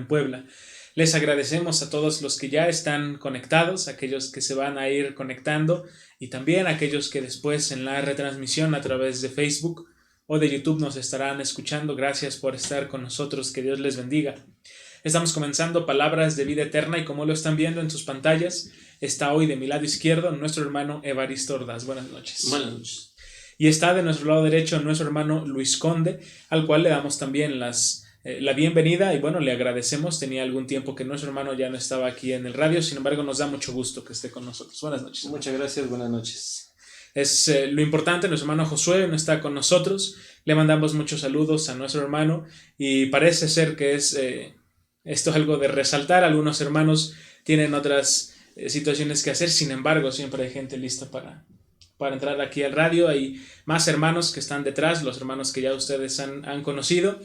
en Puebla. Les agradecemos a todos los que ya están conectados, aquellos que se van a ir conectando y también aquellos que después en la retransmisión a través de Facebook o de YouTube nos estarán escuchando. Gracias por estar con nosotros, que Dios les bendiga. Estamos comenzando Palabras de Vida Eterna y como lo están viendo en sus pantallas, está hoy de mi lado izquierdo nuestro hermano Evaristo Ordaz. Buenas noches. Buenas noches. Y está de nuestro lado derecho nuestro hermano Luis Conde, al cual le damos también la bienvenida y bueno, le agradecemos. Tenía algún tiempo que nuestro hermano ya no estaba aquí en el radio, sin embargo nos da mucho gusto que esté con nosotros. Buenas noches. Muchas gracias, buenas noches. Es lo importante, nuestro hermano Josué no está con nosotros, le mandamos muchos saludos a nuestro hermano y parece ser que esto es algo de resaltar. Algunos hermanos tienen otras situaciones que hacer, sin embargo siempre hay gente lista para entrar aquí al radio. Hay más hermanos que están detrás, los hermanos que ya ustedes han conocido,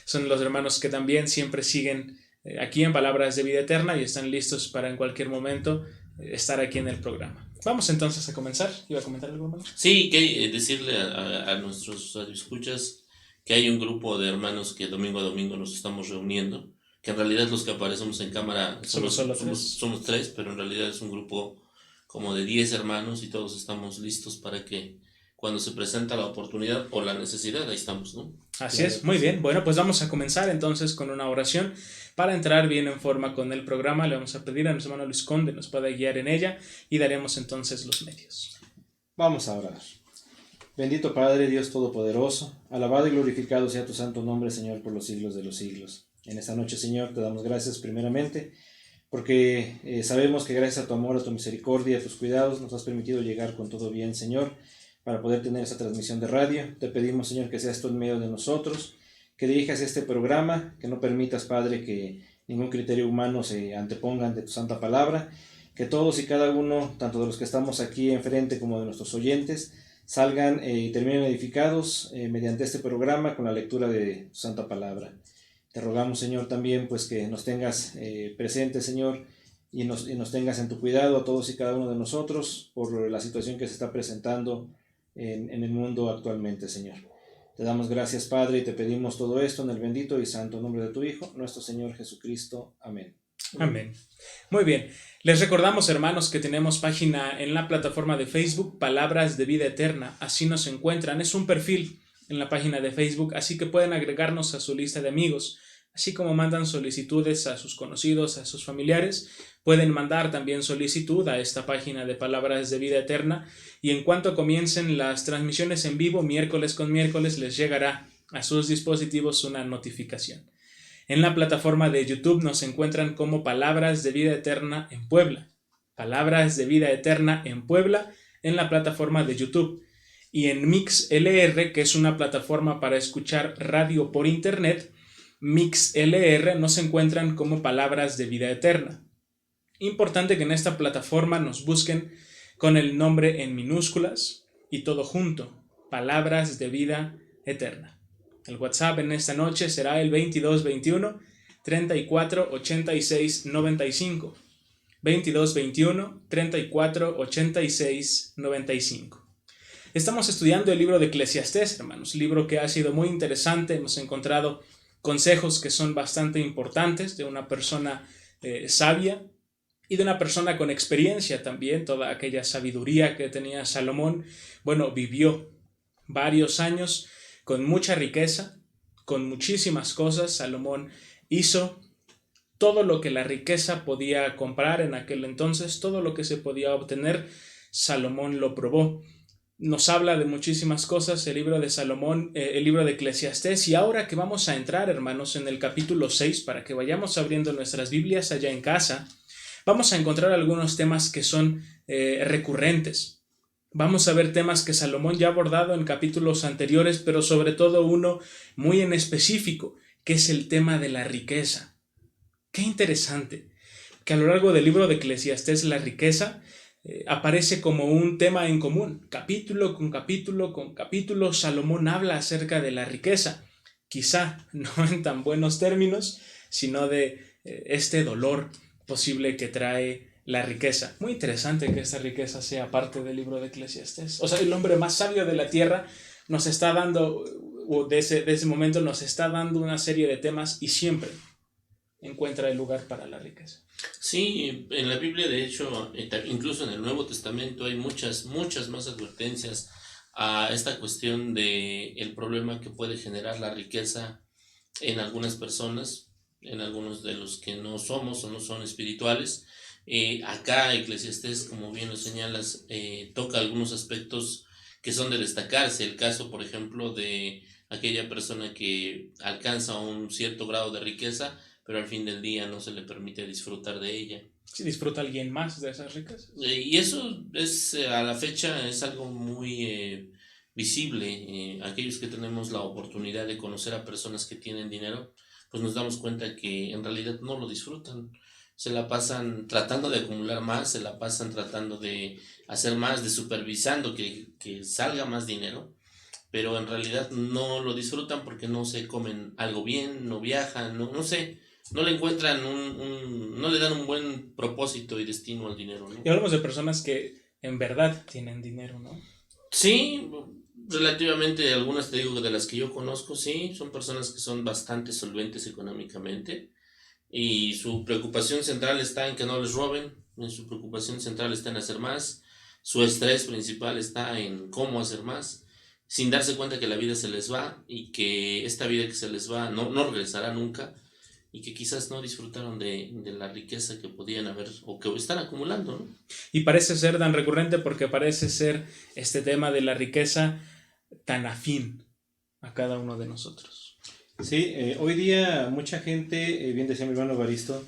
son los hermanos que también siempre siguen aquí en Palabras de Vida Eterna y están listos para en cualquier momento estar aquí en el programa. Vamos entonces a comenzar. ¿Iba a comentar algo, hermano? Sí, que decirle a nuestros escuchas que hay un grupo de hermanos que domingo a domingo nos estamos reuniendo, que en realidad los que aparecemos en cámara somos tres, pero en realidad es un grupo como de 10 hermanos y todos estamos listos para que cuando se presenta la oportunidad o la necesidad, ahí estamos, ¿no? Así claro, es, muy bien. Bueno, pues vamos a comenzar entonces con una oración para entrar bien en forma con el programa. Le vamos a pedir a nuestro hermano Luis Conde nos pueda guiar en ella y daremos entonces los medios. Vamos a orar. Bendito Padre, Dios Todopoderoso, alabado y glorificado sea tu santo nombre, Señor, por los siglos de los siglos. En esta noche, Señor, te damos gracias primeramente porque sabemos que gracias a tu amor, a tu misericordia, a tus cuidados, nos has permitido llegar con todo bien, Señor, para poder tener esta transmisión de radio. Te pedimos, Señor, que seas tú en medio de nosotros, que dirijas este programa, que no permitas, Padre, que ningún criterio humano se anteponga ante tu santa palabra, que todos y cada uno, tanto de los que estamos aquí enfrente como de nuestros oyentes, salgan y terminen edificados mediante este programa con la lectura de tu santa palabra. Te rogamos, Señor, también pues que nos tengas presentes, Señor, y nos tengas en tu cuidado a todos y cada uno de nosotros por la situación que se está presentando en el mundo actualmente, Señor. Te damos gracias, Padre, y te pedimos todo esto en el bendito y santo nombre de tu Hijo, nuestro Señor Jesucristo. Amén. Amén. Muy bien. Les recordamos, hermanos, que tenemos página en la plataforma de Facebook, Palabras de Vida Eterna. Así nos encuentran. Es un perfil en la página de Facebook, así que pueden agregarnos a su lista de amigos. Así como mandan solicitudes a sus conocidos, a sus familiares, pueden mandar también solicitud a esta página de Palabras de Vida Eterna y en cuanto comiencen las transmisiones en vivo, miércoles con miércoles, les llegará a sus dispositivos una notificación. En la plataforma de YouTube nos encuentran como Palabras de Vida Eterna en Puebla. Palabras de Vida Eterna en Puebla en la plataforma de YouTube. Y en MixLR, que es una plataforma para escuchar radio por internet, MixLR nos encuentran como Palabras de Vida Eterna. Importante que en esta plataforma nos busquen con el nombre en minúsculas y todo junto, Palabras de Vida Eterna. El WhatsApp en esta noche será el 2221 34 86 95. 2221 34 86 95. Estamos estudiando el libro de Eclesiastés, hermanos, libro que ha sido muy interesante. Hemos encontrado consejos que son bastante importantes de una persona sabia y de una persona con experiencia también. Toda aquella sabiduría que tenía Salomón, bueno, vivió varios años con mucha riqueza, con muchísimas cosas. Salomón hizo todo lo que la riqueza podía comprar en aquel entonces, todo lo que se podía obtener, Salomón lo probó. Nos habla de muchísimas cosas el libro de Salomón, el libro de Eclesiastés, y ahora que vamos a entrar, hermanos, en el capítulo 6, para que vayamos abriendo nuestras Biblias allá en casa, vamos a encontrar algunos temas que son recurrentes. Vamos a ver temas que Salomón ya ha abordado en capítulos anteriores, pero sobre todo uno muy en específico, que es el tema de la riqueza. Qué interesante, que a lo largo del libro de Eclesiastés la riqueza aparece como un tema en común. Capítulo con capítulo, Salomón habla acerca de la riqueza. Quizá no en tan buenos términos, sino de este dolor posible que trae la riqueza. Muy interesante que esta riqueza sea parte del libro de Eclesiastés. O sea, el hombre más sabio de la tierra nos está dando, o de ese momento nos está dando una serie de temas y siempre encuentra el lugar para la riqueza. Sí, en la Biblia, de hecho, incluso en el Nuevo Testamento hay muchas más advertencias a esta cuestión de el problema que puede generar la riqueza en algunas personas, en algunos de los que no somos o no son espirituales. Acá Eclesiastés, como bien lo señalas, toca algunos aspectos que son de destacarse. El caso, por ejemplo, de aquella persona que alcanza un cierto grado de riqueza, pero al fin del día no se le permite disfrutar de ella. ¿Sí disfruta alguien más de esas riquezas? Y eso es, a la fecha, es algo muy visible. Aquellos que tenemos la oportunidad de conocer a personas que tienen dinero, pues nos damos cuenta que en realidad no lo disfrutan. Se la pasan tratando de acumular más, se la pasan tratando de hacer más, de supervisando que salga más dinero, pero en realidad no lo disfrutan porque no se comen algo bien, no viajan, no sé, no le encuentran no le dan un buen propósito y destino al dinero, ¿no? Y hablamos de personas que en verdad tienen dinero, ¿no? Sí, relativamente algunas, te digo, de las que yo conozco, sí, son personas que son bastante solventes económicamente y su preocupación central está en que no les roben, su preocupación central está en hacer más, su estrés principal está en cómo hacer más, sin darse cuenta que la vida se les va y que esta vida que se les va no regresará nunca y que quizás no disfrutaron de la riqueza que podían haber o que están acumulando, ¿no? Y parece ser tan recurrente porque parece ser este tema de la riqueza tan afín a cada uno de nosotros. Sí, hoy día mucha gente, bien decía mi hermano Evaristo,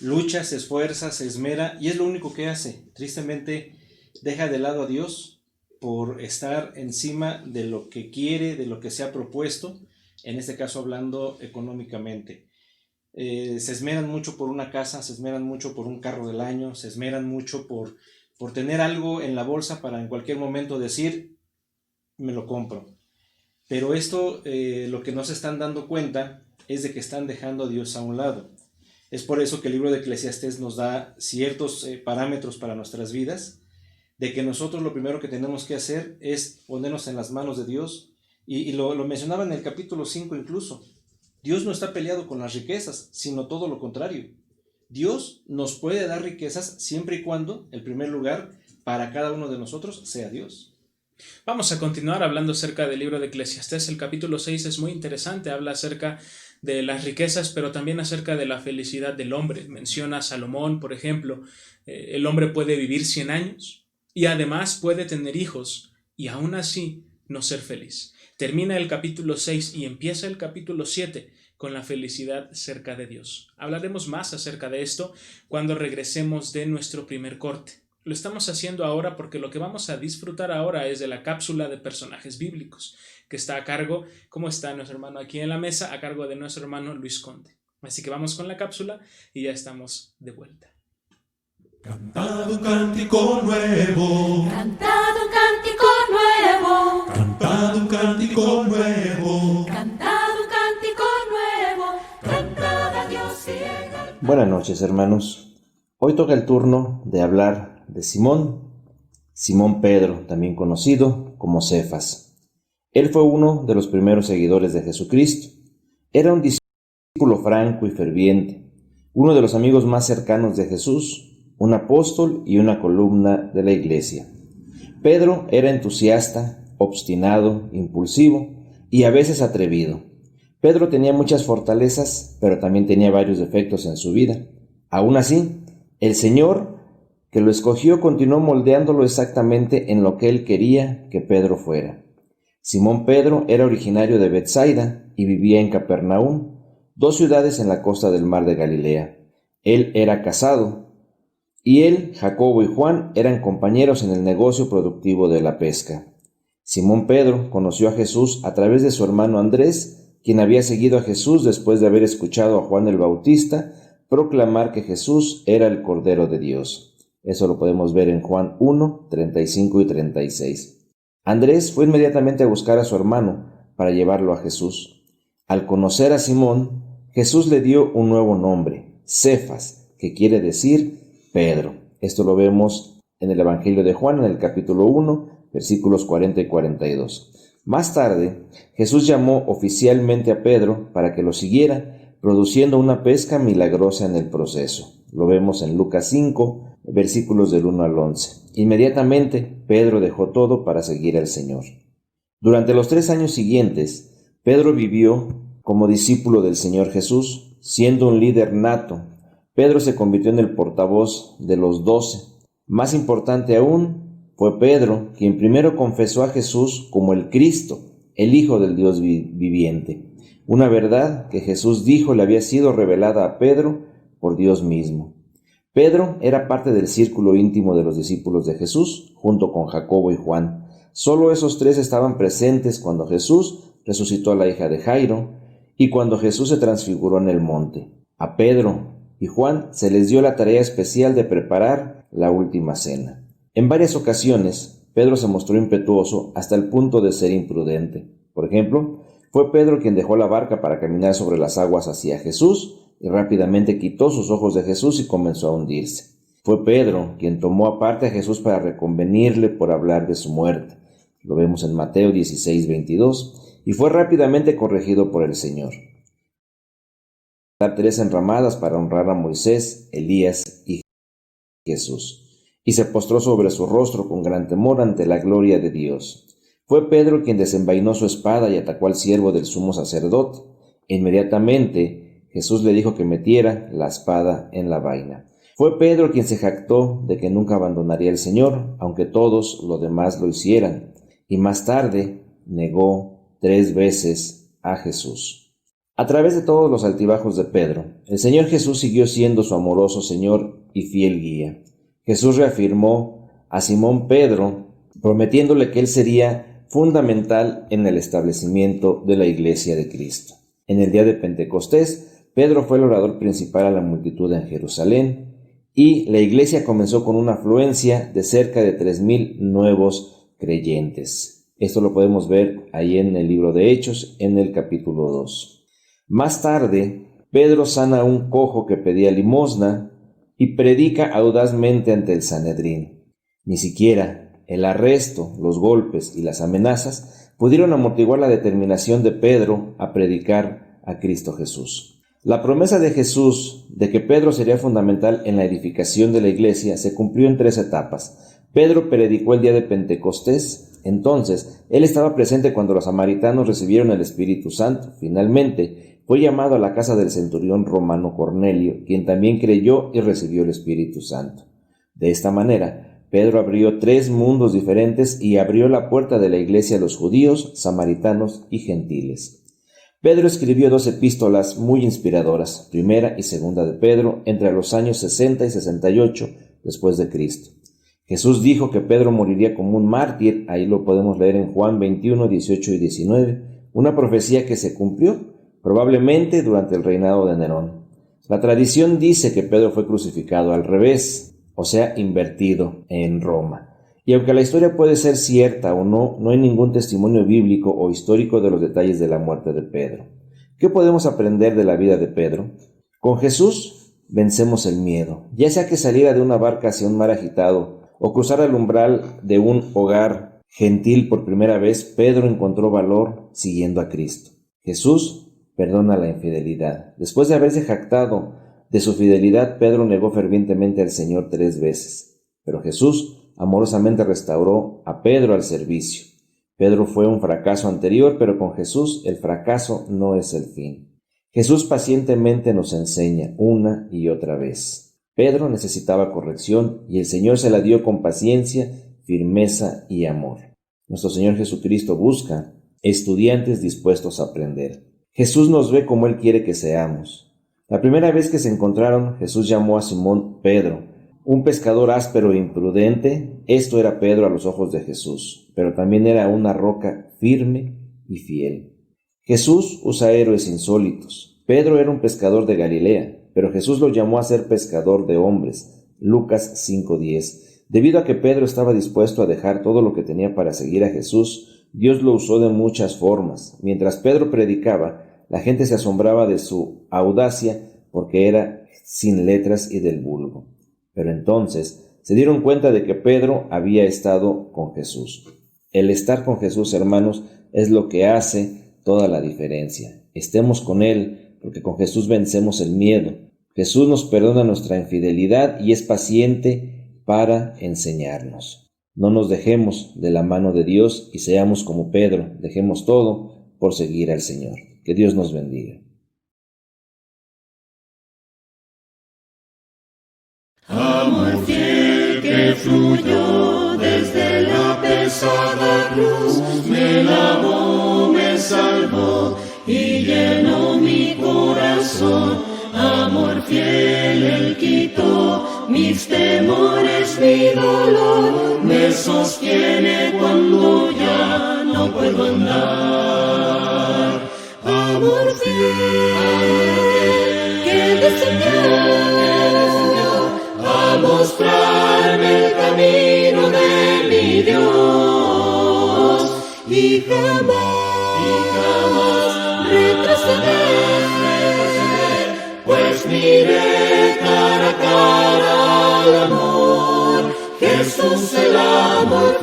lucha, se esfuerza, se esmera y es lo único que hace. Tristemente deja de lado a Dios por estar encima de lo que quiere, de lo que se ha propuesto, en este caso hablando económicamente. Se esmeran mucho por una casa, se esmeran mucho por un carro del año, se esmeran mucho por tener algo en la bolsa para en cualquier momento decir, me lo compro. Pero esto, lo que no se están dando cuenta es de que están dejando a Dios a un lado. Es por eso que el libro de Eclesiastés nos da ciertos parámetros para nuestras vidas, de que nosotros lo primero que tenemos que hacer es ponernos en las manos de Dios, y lo mencionaba en el capítulo 5 incluso. Dios no está peleado con las riquezas, sino todo lo contrario. Dios nos puede dar riquezas siempre y cuando el primer lugar para cada uno de nosotros sea Dios. Vamos a continuar hablando acerca del libro de Eclesiastés. El capítulo 6 es muy interesante, habla acerca de las riquezas, pero también acerca de la felicidad del hombre. Menciona a Salomón, por ejemplo, el hombre puede vivir 100 años y además puede tener hijos y aún así no ser feliz. Termina el capítulo 6 y empieza el capítulo 7 con la felicidad cerca de Dios. Hablaremos más acerca de esto cuando regresemos de nuestro primer corte. Lo estamos haciendo ahora porque lo que vamos a disfrutar ahora es de la cápsula de personajes bíblicos, que está a cargo, como está nuestro hermano aquí en la mesa, a cargo de nuestro hermano Luis Conde. Así que vamos con la cápsula y ya estamos de vuelta. Cantad un cántico nuevo. Cantad un cántico nuevo. Cantad un cántico nuevo. Cantad un cántico nuevo. Cantad a Dios y Buenas noches, hermanos. Hoy toca el turno de hablar de Simón Pedro, también conocido como Cefas. Él fue uno de los primeros seguidores de Jesucristo. Era un discípulo franco y ferviente, uno de los amigos más cercanos de Jesús, un apóstol y una columna de la iglesia. Pedro era entusiasta, obstinado, impulsivo y a veces atrevido. Pedro tenía muchas fortalezas, pero también tenía varios defectos en su vida. Aún así, el Señor que lo escogió continuó moldeándolo exactamente en lo que él quería que Pedro fuera. Simón Pedro era originario de Betsaida y vivía en Capernaum, 2 ciudades en la costa del mar de Galilea. Él era casado, y él, Jacobo y Juan eran compañeros en el negocio productivo de la pesca. Simón Pedro conoció a Jesús a través de su hermano Andrés, quien había seguido a Jesús después de haber escuchado a Juan el Bautista proclamar que Jesús era el Cordero de Dios. Eso lo podemos ver en Juan 1, 35 y 36. Andrés fue inmediatamente a buscar a su hermano para llevarlo a Jesús. Al conocer a Simón, Jesús le dio un nuevo nombre, Cefas, que quiere decir Pedro. Esto lo vemos en el Evangelio de Juan, en el capítulo 1, versículos 40 y 42. Más tarde, Jesús llamó oficialmente a Pedro para que lo siguiera, produciendo una pesca milagrosa en el proceso. Lo vemos en Lucas 5, versículos del 1 al 11. Inmediatamente, Pedro dejó todo para seguir al Señor. Durante los 3 años siguientes, Pedro vivió como discípulo del Señor Jesús, siendo un líder nato. Pedro se convirtió en el portavoz de los 12. Más importante aún, fue Pedro quien primero confesó a Jesús como el Cristo, el Hijo del Dios viviente. Una verdad que Jesús dijo le había sido revelada a Pedro por Dios mismo. Pedro era parte del círculo íntimo de los discípulos de Jesús, junto con Jacobo y Juan. Solo esos 3 estaban presentes cuando Jesús resucitó a la hija de Jairo y cuando Jesús se transfiguró en el monte. A Pedro y Juan se les dio la tarea especial de preparar la última cena. En varias ocasiones, Pedro se mostró impetuoso hasta el punto de ser imprudente. Por ejemplo, fue Pedro quien dejó la barca para caminar sobre las aguas hacia Jesús y rápidamente quitó sus ojos de Jesús y comenzó a hundirse. Fue Pedro quien tomó aparte a Jesús para reconvenirle por hablar de su muerte. Lo vemos en Mateo 16:22, y fue rápidamente corregido por el Señor. Dar 3 enramadas para honrar a Moisés, Elías y Jesús, y se postró sobre su rostro con gran temor ante la gloria de Dios. Fue Pedro quien desenvainó su espada y atacó al siervo del sumo sacerdote. Inmediatamente Jesús le dijo que metiera la espada en la vaina. Fue Pedro quien se jactó de que nunca abandonaría al Señor, aunque todos los demás lo hicieran, y más tarde negó 3 veces a Jesús. A través de todos los altibajos de Pedro, el Señor Jesús siguió siendo su amoroso Señor y fiel guía. Jesús reafirmó a Simón Pedro, prometiéndole que él sería fundamental en el establecimiento de la Iglesia de Cristo. En el día de Pentecostés, Pedro fue el orador principal a la multitud en Jerusalén, y la Iglesia comenzó con una afluencia de cerca de 3,000 nuevos creyentes. Esto lo podemos ver ahí en el libro de Hechos, en el capítulo 2. Más tarde, Pedro sana a un cojo que pedía limosna y predica audazmente ante el Sanedrín. Ni siquiera el arresto, los golpes y las amenazas pudieron amortiguar la determinación de Pedro a predicar a Cristo Jesús. La promesa de Jesús de que Pedro sería fundamental en la edificación de la iglesia se cumplió en 3 etapas. Pedro predicó el día de Pentecostés. Entonces, él estaba presente cuando los samaritanos recibieron el Espíritu Santo. Finalmente, fue llamado a la casa del centurión romano Cornelio, quien también creyó y recibió el Espíritu Santo. De esta manera, Pedro abrió 3 mundos diferentes y abrió la puerta de la iglesia a los judíos, samaritanos y gentiles. Pedro escribió 2 epístolas muy inspiradoras, primera y segunda de Pedro, entre los años 60 y 68 después de Cristo. Jesús dijo que Pedro moriría como un mártir, ahí lo podemos leer en Juan 21, 18 y 19, una profecía que se cumplió probablemente durante el reinado de Nerón. La tradición dice que Pedro fue crucificado al revés, o sea, invertido en Roma. Y aunque la historia puede ser cierta o no, no hay ningún testimonio bíblico o histórico de los detalles de la muerte de Pedro. ¿Qué podemos aprender de la vida de Pedro? Con Jesús vencemos el miedo, ya sea que saliera de una barca hacia un mar agitado o cruzara el umbral de un hogar gentil por primera vez, Pedro encontró valor siguiendo a Cristo. Jesús perdona la infidelidad. Después de haberse jactado de su fidelidad, Pedro negó fervientemente al Señor 3 veces, pero Jesús amorosamente restauró a Pedro al servicio. Pedro fue un fracaso anterior, pero con Jesús el fracaso no es el fin. Jesús pacientemente nos enseña una y otra vez. Pedro necesitaba corrección y el Señor se la dio con paciencia, firmeza y amor. Nuestro Señor Jesucristo busca estudiantes dispuestos a aprender. Jesús nos ve como Él quiere que seamos. La primera vez que se encontraron, Jesús llamó a Simón Pedro, un pescador áspero e imprudente. Esto era Pedro a los ojos de Jesús, pero también era una roca firme y fiel. Jesús usa héroes insólitos. Pedro era un pescador de Galilea, pero Jesús lo llamó a ser pescador de hombres. Lucas 5:10. Debido a que Pedro estaba dispuesto a dejar todo lo que tenía para seguir a Jesús, Dios lo usó de muchas formas. Mientras Pedro predicaba, la gente se asombraba de su audacia porque era sin letras y del vulgo. Pero entonces se dieron cuenta de que Pedro había estado con Jesús. El estar con Jesús, hermanos, es lo que hace toda la diferencia. Estemos con Él porque con Jesús vencemos el miedo. Jesús nos perdona nuestra infidelidad y es paciente para enseñarnos. No nos dejemos de la mano de Dios y seamos como Pedro, dejemos todo por seguir al Señor. Que Dios nos bendiga. Amor fiel que fluyó desde la pesada cruz, me lavó, me salvó y llenó mi corazón. Amor fiel, Él quitó mis temores, mi dolor, me sostiene cuando ya no puedo andar. Amor fiel, que descendió a mostrarme el camino de mi Dios y jamás retroceder, pues miré cara a cara al amor, Jesús el amor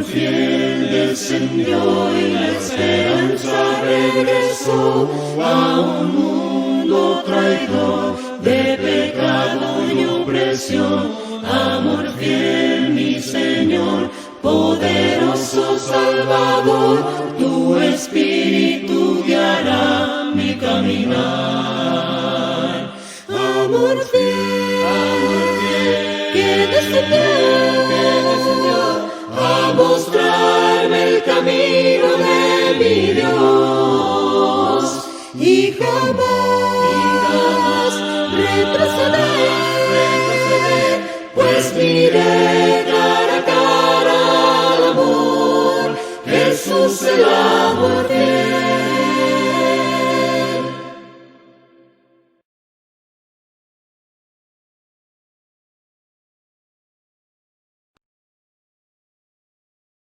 fiel descendió y la esperanza regresó a un mundo traidor de pecado y opresión. Amor fiel, mi Señor, poderoso Salvador, tu Espíritu guiará mi caminar. Amor fiel, que descendió a mostrarme el camino de mi Dios y jamás retroceder, pues miré cara a cara al amor, Jesús el amor fiel.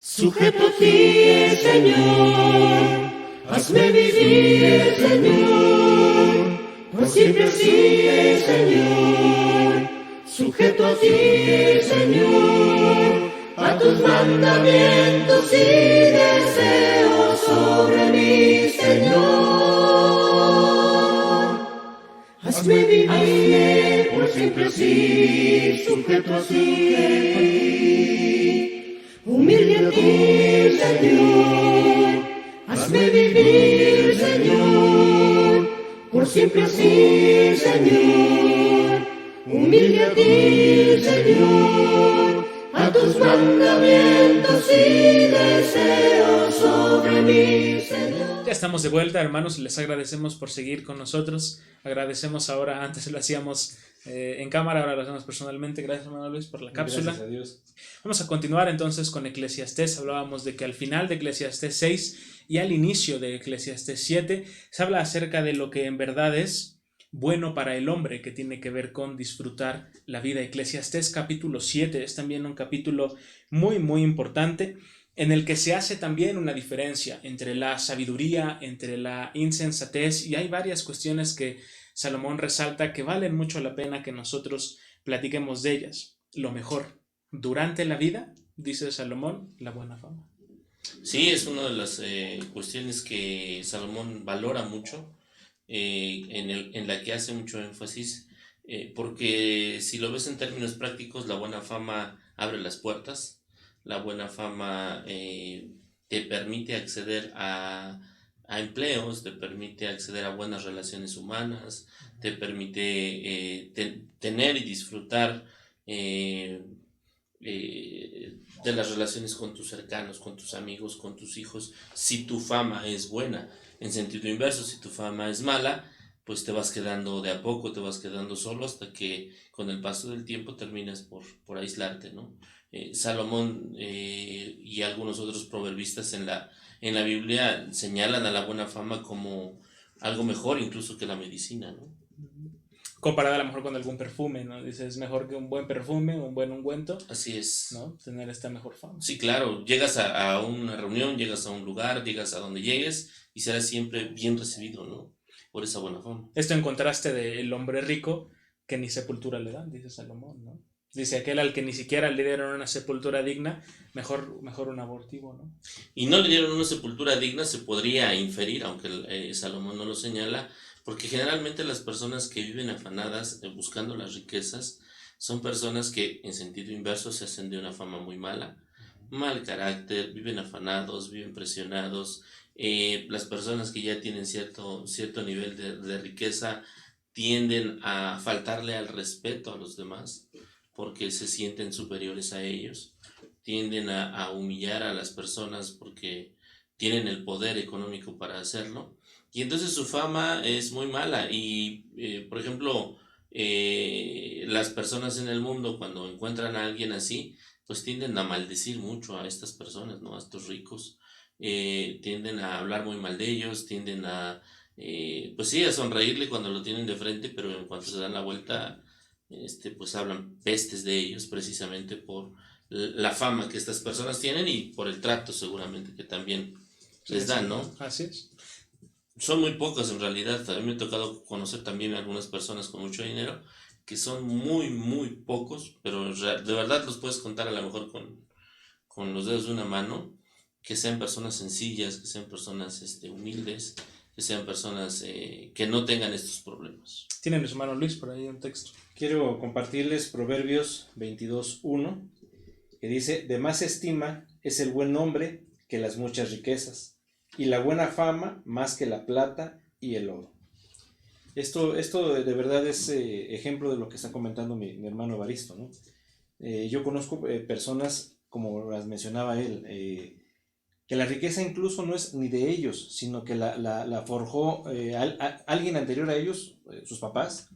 Sujeto a ti, Señor, hazme vivir, Señor, por siempre así, Señor. Sujeto a ti, Señor, a tus mandamientos y deseos sobre mí, Señor. Hazme vivir por siempre así, sujeto a ti. Humilde a ti, Señor, hazme vivir, Señor, por siempre así, Señor. Humilde a ti, Señor, a tus mandamientos y deseos sobre mí, Señor. Ya estamos de vuelta, hermanos, les agradecemos por seguir con nosotros. Agradecemos ahora, antes lo hacíamos en cámara, ahora lo hacemos personalmente. Gracias, hermano Luis, por la cápsula. Gracias a Dios. Vamos a continuar entonces con Eclesiastés. Hablábamos de que al final de Eclesiastés 6 y al inicio de Eclesiastés 7 se habla acerca de lo que en verdad es bueno para el hombre, que tiene que ver con disfrutar la vida. Eclesiastés capítulo 7 es también un capítulo muy importante, en el que se hace también una diferencia entre la sabiduría, entre la insensatez, y hay varias cuestiones que Salomón resalta que valen mucho la pena que nosotros platiquemos de ellas. Lo mejor durante la vida, dice Salomón, la buena fama. Sí, es una de las cuestiones que Salomón valora mucho, en la que hace mucho énfasis, porque si lo ves en términos prácticos, la buena fama abre las puertas. La buena fama te permite acceder a empleos, te permite acceder a buenas relaciones humanas, te permite tener y disfrutar de las relaciones con tus cercanos, con tus amigos, con tus hijos, si tu fama es buena. En sentido inverso, si tu fama es mala, pues te vas quedando de a poco, te vas quedando solo hasta que con el paso del tiempo terminas por aislarte, ¿no? Salomón y algunos otros proverbistas en la Biblia señalan a la buena fama como algo mejor incluso que la medicina, ¿no? Comparada a lo mejor con algún perfume, ¿no? Dices, mejor que un buen perfume, un buen ungüento. Así es. ¿No? Tener esta mejor fama. Sí, claro. Llegas a una reunión, llegas a un lugar, llegas a donde llegues y serás siempre bien recibido, ¿no? Por esa buena fama. Esto en contraste del hombre rico que ni sepultura le dan, dice Salomón, ¿no? Dice aquel al que ni siquiera le dieron una sepultura digna, mejor un abortivo, ¿no? Y no le dieron una sepultura digna, se podría inferir, aunque Salomón no lo señala, porque generalmente las personas que viven afanadas buscando las riquezas son personas que en sentido inverso se hacen de una fama muy mala, mal carácter, viven afanados, viven presionados. Las personas que ya tienen cierto nivel de riqueza tienden a faltarle al respeto a los demás porque se sienten superiores a ellos, tienden a humillar a las personas porque tienen el poder económico para hacerlo, y entonces su fama es muy mala. Y por ejemplo, las personas en el mundo, cuando encuentran a alguien así, pues tienden a maldecir mucho a estas personas, ¿no? A estos ricos, tienden a hablar muy mal de ellos, tienden a, pues sí, a sonreírle cuando lo tienen de frente, pero en cuanto se dan la vuelta, pues hablan pestes de ellos, precisamente por la fama que estas personas tienen y por el trato seguramente que también les dan, ¿no? Así es. Son muy pocas en realidad. A mí me ha tocado conocer también a algunas personas con mucho dinero que son muy, muy pocos, pero de verdad los puedes contar a lo mejor con los dedos de una mano, que sean personas sencillas, que sean personas humildes, que sean personas que no tengan estos problemas. Tienen su hermano Luis por ahí un texto. Quiero compartirles Proverbios 22:1, que dice: de más estima es el buen nombre que las muchas riquezas, y la buena fama más que la plata y el oro. Esto de verdad es ejemplo de lo que está comentando mi hermano Evaristo, ¿no? Yo conozco personas, como las mencionaba él, que la riqueza incluso no es ni de ellos, sino que la forjó alguien anterior a ellos, sus papás,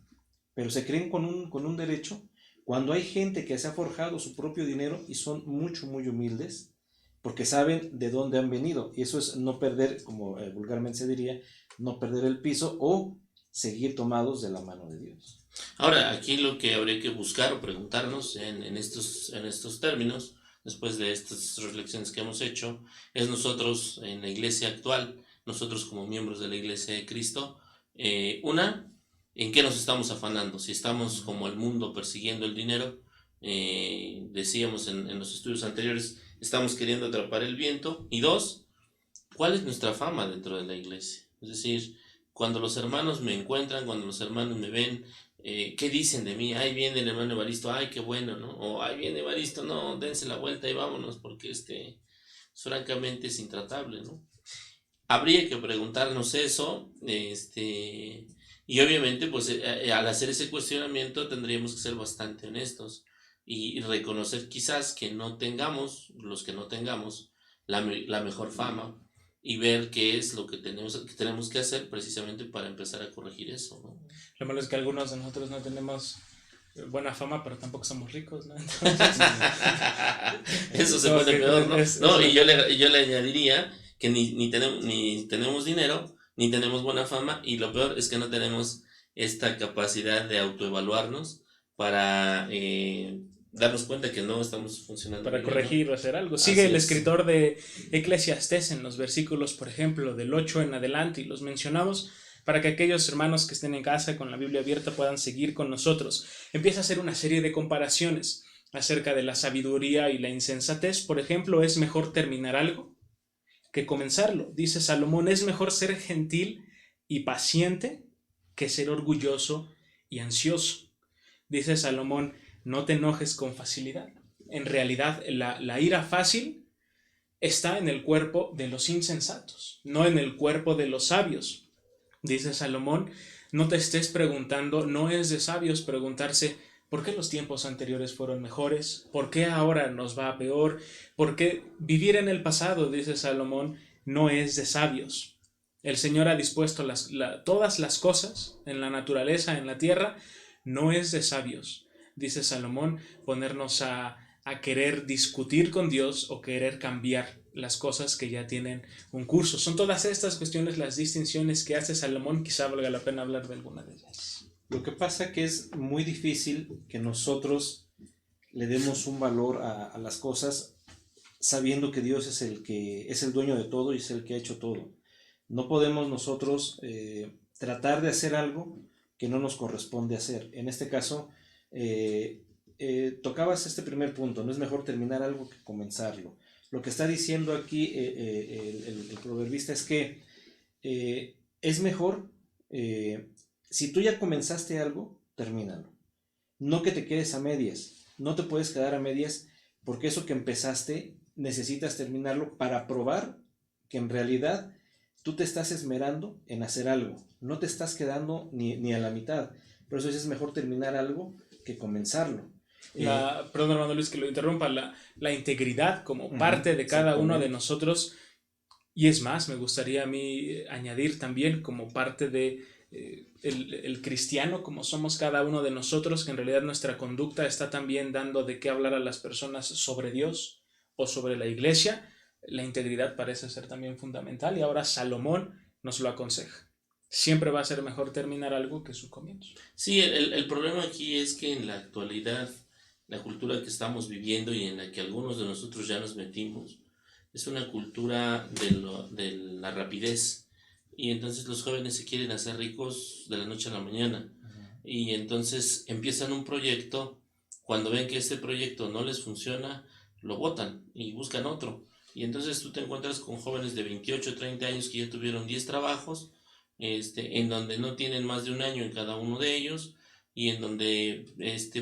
pero se creen con un derecho, cuando hay gente que se ha forjado su propio dinero y son mucho, muy humildes, porque saben de dónde han venido. Y eso es no perder, como vulgarmente se diría, no perder el piso o seguir tomados de la mano de Dios. Ahora, aquí lo que habría que buscar o preguntarnos en estos términos, después de estas reflexiones que hemos hecho, es nosotros en la iglesia actual, nosotros como miembros de la iglesia de Cristo, ¿en qué nos estamos afanando? Si estamos como el mundo persiguiendo el dinero, decíamos en los estudios anteriores, estamos queriendo atrapar el viento. Y dos, ¿cuál es nuestra fama dentro de la iglesia? Es decir, cuando los hermanos me encuentran, cuando los hermanos me ven, ¿qué dicen de mí? Ahí viene el hermano Evaristo, ay, qué bueno, ¿no? O ahí viene Evaristo, no, dense la vuelta y vámonos, porque francamente es intratable, ¿no? Habría que preguntarnos eso, y obviamente, pues al hacer ese cuestionamiento tendríamos que ser bastante honestos y reconocer quizás que no tengamos, los que no tengamos, la mejor fama, y ver qué es lo que tenemos que hacer precisamente para empezar a corregir eso, ¿no? Lo malo es que algunos de nosotros no tenemos buena fama, pero tampoco somos ricos, ¿no? Entonces, eso se pone peor, ¿no? No, y yo le añadiría que ni tenemos dinero, ni tenemos buena fama, y lo peor es que no tenemos esta capacidad de autoevaluarnos para darnos cuenta que no estamos funcionando para bien, corregir, ¿no? o hacer algo. Sigue Así el es. escritor de Eclesiastés en los versículos, por ejemplo, del 8 en adelante, y los mencionamos para que aquellos hermanos que estén en casa con la Biblia abierta puedan seguir con nosotros. Empieza a hacer una serie de comparaciones acerca de la sabiduría y la insensatez. Por ejemplo, es mejor terminar algo que comenzarlo. Dice Salomón, es mejor ser gentil y paciente que ser orgulloso y ansioso. Dice Salomón, no te enojes con facilidad. En realidad, la ira fácil está en el cuerpo de los insensatos, no en el cuerpo de los sabios. Dice Salomón, no te estés preguntando, no es de sabios preguntarse por qué los tiempos anteriores fueron mejores, por qué ahora nos va peor, por qué vivir en el pasado, dice Salomón, no es de sabios. El Señor ha dispuesto todas las cosas en la naturaleza, en la tierra, no es de sabios. Dice Salomón, ponernos a querer discutir con Dios o querer cambiar las cosas que ya tienen un curso. Son todas estas cuestiones, las distinciones que hace Salomón, quizá valga la pena hablar de alguna de ellas. Lo que pasa que es muy difícil que nosotros le demos un valor a las cosas sabiendo que Dios es el dueño de todo y es el que ha hecho todo. No podemos nosotros tratar de hacer algo que no nos corresponde hacer. En este caso, tocabas este primer punto, no es mejor terminar algo que comenzarlo. Lo que está diciendo aquí el proverbista es que es mejor, si tú ya comenzaste algo, termínalo. No que te quedes a medias, no te puedes quedar a medias porque eso que empezaste necesitas terminarlo para probar que en realidad tú te estás esmerando en hacer algo, no te estás quedando ni a la mitad. Por eso es mejor terminar algo que comenzarlo. Perdón, hermano Luis, que lo interrumpa, la integridad como parte de cada uno de nosotros, y es más, me gustaría a mí añadir también como parte de el cristiano, como somos cada uno de nosotros, que en realidad nuestra conducta está también dando de qué hablar a las personas sobre Dios o sobre la iglesia. La integridad parece ser también fundamental, y ahora Salomón nos lo aconseja. Siempre va a ser mejor terminar algo que su comienzo. Sí, el problema aquí es que en la actualidad, la cultura que estamos viviendo y en la que algunos de nosotros ya nos metimos, es una cultura de la rapidez. Y entonces los jóvenes se quieren hacer ricos de la noche a la mañana. Y entonces empiezan un proyecto, cuando ven que este proyecto no les funciona, lo botan y buscan otro. Y entonces tú te encuentras con jóvenes de 28, 30 años que ya tuvieron 10 trabajos, en donde no tienen más de un año en cada uno de ellos, y en donde,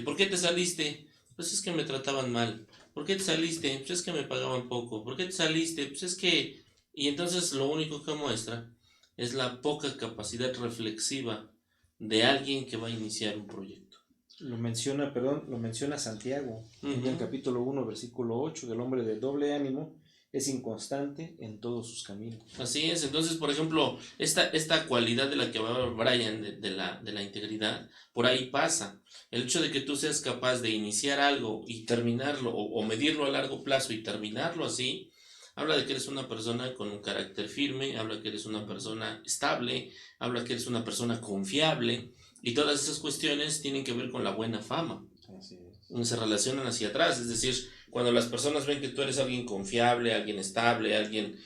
¿por qué te saliste? Pues es que me trataban mal. ¿Por qué te saliste? Pues es que me pagaban poco. ¿Por qué te saliste? Pues es que... Y entonces lo único que muestra es la poca capacidad reflexiva de alguien que va a iniciar un proyecto. Lo menciona Santiago, en el capítulo 1, versículo 8, del hombre de doble ánimo es inconstante en todos sus caminos. Así es. Entonces, por ejemplo, esta cualidad de la que hablaba Brian, de la integridad, por ahí pasa. El hecho de que tú seas capaz de iniciar algo y terminarlo, o medirlo a largo plazo y terminarlo así, habla de que eres una persona con un carácter firme, habla que eres una persona estable, habla que eres una persona confiable, y todas esas cuestiones tienen que ver con la buena fama. Así es. Se relacionan hacia atrás, es decir, cuando las personas ven que tú eres alguien confiable, alguien estable, alguien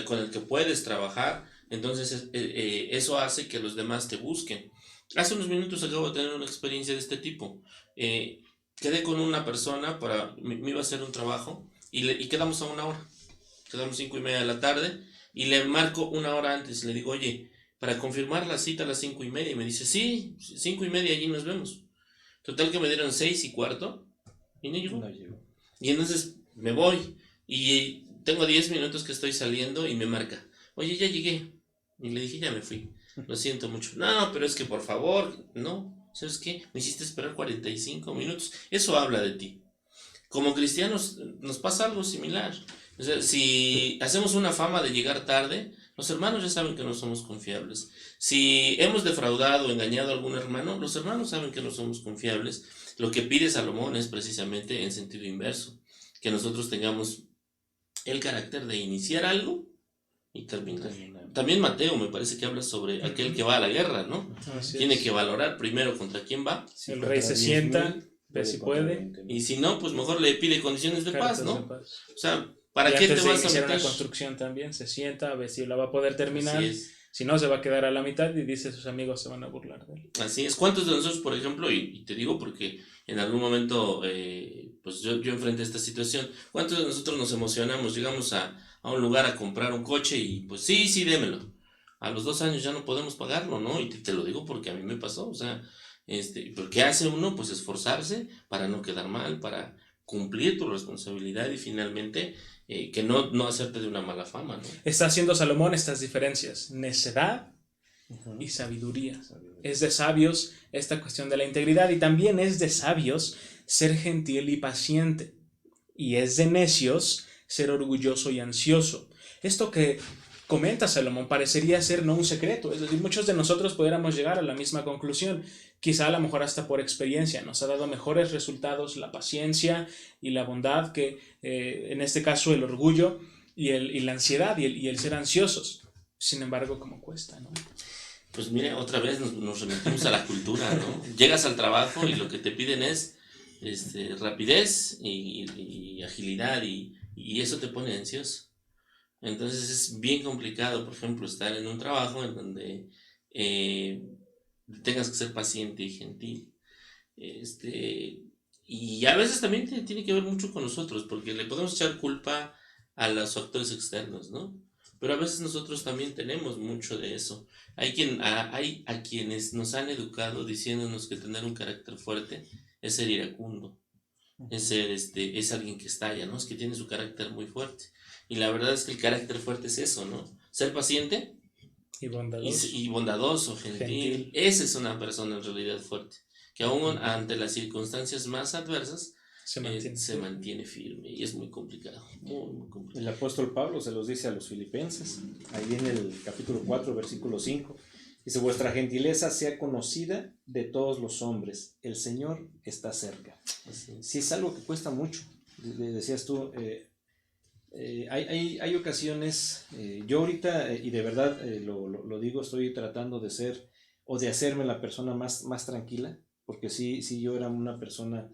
con el que puedes trabajar, entonces eso hace que los demás te busquen. Hace unos minutos acabo de tener una experiencia de este tipo. Quedé con una persona me iba a hacer un trabajo y quedamos a 1 hora. Quedamos 5:30 de la tarde y le marco 1 hora antes. Le digo, oye, para confirmar la cita a las 5:30. Y me dice, sí, 5:30 allí nos vemos. Total que me dieron 6:15 y no llegó. Y entonces me voy y tengo 10 minutos que estoy saliendo y me marca, oye, ya llegué. Y le dije, ya me fui, lo siento mucho. No, pero es que por favor, no, ¿sabes qué? Me hiciste esperar 45 minutos. Eso habla de ti. Como cristianos nos pasa algo similar. O sea, si hacemos una fama de llegar tarde, los hermanos ya saben que no somos confiables. Si hemos defraudado o engañado a algún hermano, los hermanos saben que no somos confiables. Lo que pide Salomón es precisamente en sentido inverso, que nosotros tengamos el carácter de iniciar algo y terminar. También Mateo me parece que habla sobre aquel que va a la guerra, ¿no? Tiene que valorar primero contra quién va. Si el rey se sienta, ve si puede. Y si no, pues mejor le pide condiciones de paz, ¿no? O sea, ¿para qué te vas a meter? Una construcción también, se sienta a ver si la va a poder terminar. Si no, se va a quedar a la mitad y dice sus amigos se van a burlar de él. Así es. ¿Cuántos de nosotros, por ejemplo, y te digo porque en algún momento pues yo enfrenté esta situación, cuántos de nosotros nos emocionamos, llegamos a un lugar a comprar un coche y pues sí, démelo. A los 2 años ya no podemos pagarlo, ¿no? Y te lo digo porque a mí me pasó, o sea, ¿pero qué hace uno? Pues esforzarse para no quedar mal, para cumplir tu responsabilidad y finalmente que no hacerte de una mala fama, ¿no? Está haciendo Salomón estas diferencias, necedad y sabiduría. Es de sabios esta cuestión de la integridad, y también es de sabios ser gentil y paciente, y es de necios ser orgulloso y ansioso. Esto que comenta Salomón parecería ser no un secreto, es decir, muchos de nosotros pudiéramos llegar a la misma conclusión, quizá a lo mejor hasta por experiencia. Nos ha dado mejores resultados la paciencia y la bondad que en este caso el orgullo y la ansiedad y el ser ansiosos. Sin embargo, ¿cómo cuesta, no? Pues mira, otra vez nos remitimos a la cultura, ¿no? Llegas al trabajo y lo que te piden es rapidez y agilidad y eso te pone ansioso. Entonces es bien complicado, por ejemplo, estar en un trabajo en donde tengas que ser paciente y gentil. Y a veces también tiene que ver mucho con nosotros, porque le podemos echar culpa a los factores externos, ¿no? Pero a veces nosotros también tenemos mucho de eso. Hay a quienes nos han educado diciéndonos que tener un carácter fuerte es ser iracundo, es alguien que estalla, ¿no? Es que tiene su carácter muy fuerte. Y la verdad es que el carácter fuerte es eso, ¿no? Ser paciente y bondadoso, gentil. Esa es una persona en realidad fuerte, que aún ante las circunstancias más adversas se mantiene firme, y es muy complicado, muy complicado. El apóstol Pablo se los dice a los filipenses, ahí en el capítulo 4, versículo 5, dice: vuestra gentileza sea conocida de todos los hombres, el Señor está cerca. Sí, es algo que cuesta mucho, decías tú, hay ocasiones, yo ahorita, y de verdad lo digo, estoy tratando de ser, o de hacerme la persona más tranquila, porque sí, yo era una persona,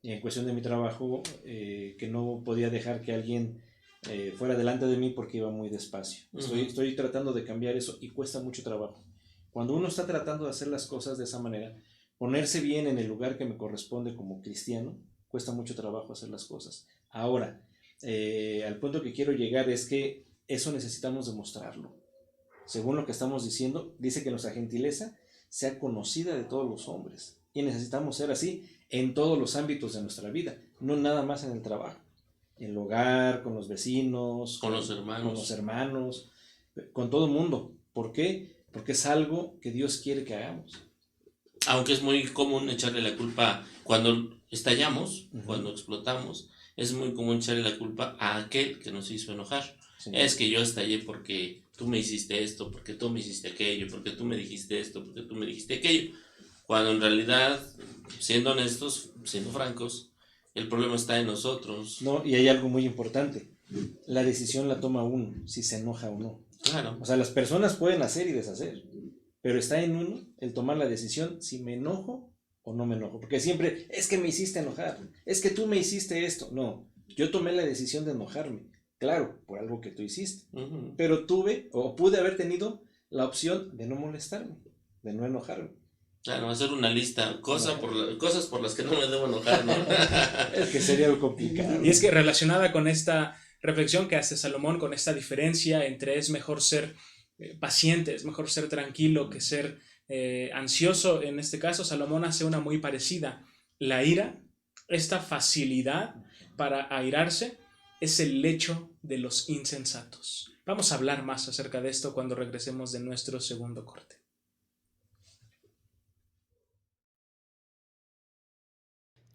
en cuestión de mi trabajo, que no podía dejar que alguien fuera delante de mí porque iba muy despacio. Estoy tratando de cambiar eso y cuesta mucho trabajo. Cuando uno está tratando de hacer las cosas de esa manera, ponerse bien en el lugar que me corresponde como cristiano, cuesta mucho trabajo hacer las cosas. Ahora, al punto que quiero llegar es que eso necesitamos demostrarlo. Según lo que estamos diciendo, dice que nuestra gentileza sea conocida de todos los hombres. Y necesitamos ser así en todos los ámbitos de nuestra vida, no nada más en el trabajo, en el hogar, con los vecinos, con los hermanos, con todo el mundo. ¿Por qué? Porque es algo que Dios quiere que hagamos. Aunque es muy común echarle la culpa cuando estallamos, cuando explotamos, es muy común echarle la culpa a aquel que nos hizo enojar. Sí. Es que yo estallé porque tú me hiciste esto, porque tú me hiciste aquello, porque tú me dijiste esto, porque tú me dijiste aquello. Cuando en realidad, siendo honestos, siendo francos, el problema está en nosotros. No, y hay algo muy importante. La decisión la toma uno, si se enoja o no. Claro. O sea, las personas pueden hacer y deshacer, pero está en uno el tomar la decisión si me enojo o no me enojo. Porque siempre, es que me hiciste enojar, es que tú me hiciste esto. No, yo tomé la decisión de enojarme. Claro, por algo que tú hiciste. Pero pude haber tenido la opción de no molestarme, de no enojarme. Claro, hacer una lista, cosas por las que no me debo enojar, ¿no? Es que sería algo complicado. Y es que relacionada con esta reflexión que hace Salomón, con esta diferencia entre es mejor ser paciente, es mejor ser tranquilo que ser ansioso, en este caso Salomón hace una muy parecida. La ira, esta facilidad para airarse, es el lecho de los insensatos. Vamos a hablar más acerca de esto cuando regresemos de nuestro segundo corte.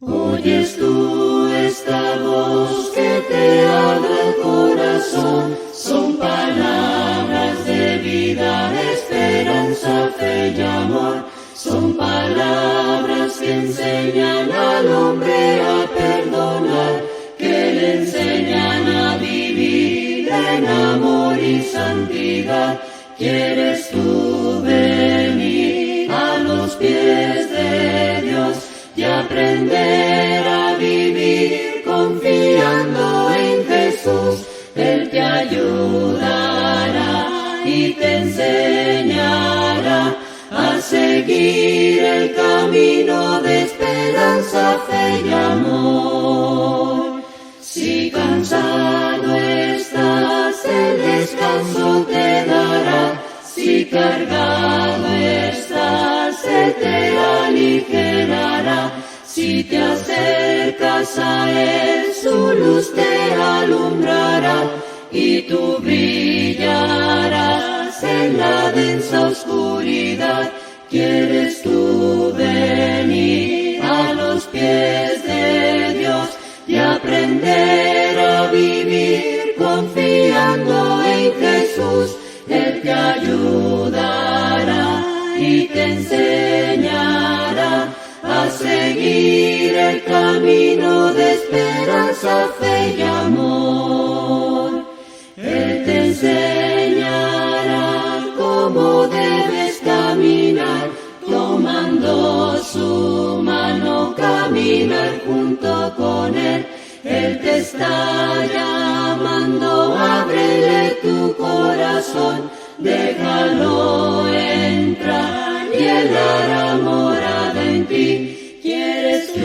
¿Oyes tú esta voz que te habla el corazón? Son palabras de vida, esperanza, fe y amor. Son palabras que enseñan al hombre a perdonar, que le enseñan a vivir en amor y santidad. ¿Quieres tú venir a los pies de Dios y aprender a vivir confiando en Jesús? Él te ayudará y te enseñará a seguir el camino de esperanza, fe y amor. Si cansado estás, el descanso te dará. Si cargado estás, Él te aligerará. Si te acercas a Él, su luz te alumbrará, y tú brillarás en la densa oscuridad. ¿Quieres tú venir a los pies de Dios y aprender a vivir confiando en Jesús? Él te ayudará y te enseñará a seguir el camino de esperanza, fe y amor. Él te enseñará cómo debes caminar, tomando su mano, caminar junto con Él. Él te está llamando, ábrele tu corazón, déjalo entrar y Él hará morada en ti. ¿Quieres tú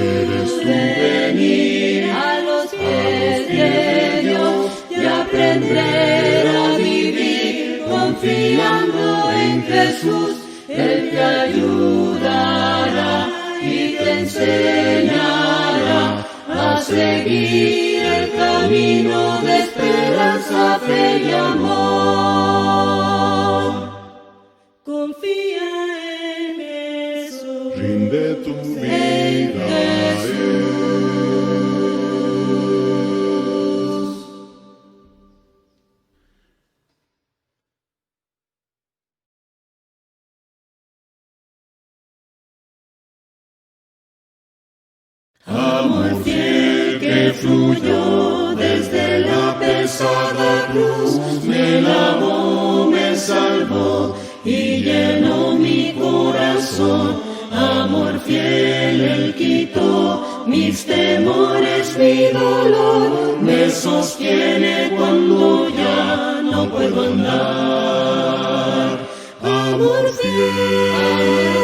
Jesús, Él te ayudará y te enseñará a seguir el camino de esperanza, fe y amor. Confía en Jesús. Rinde tu vida a Él. Amor fiel que fluyó desde la pesada cruz, me lavó, me salvó y llenó mi corazón. Amor fiel, Él quitó mis temores, mi dolor, me sostiene cuando ya no puedo andar. Amor fiel,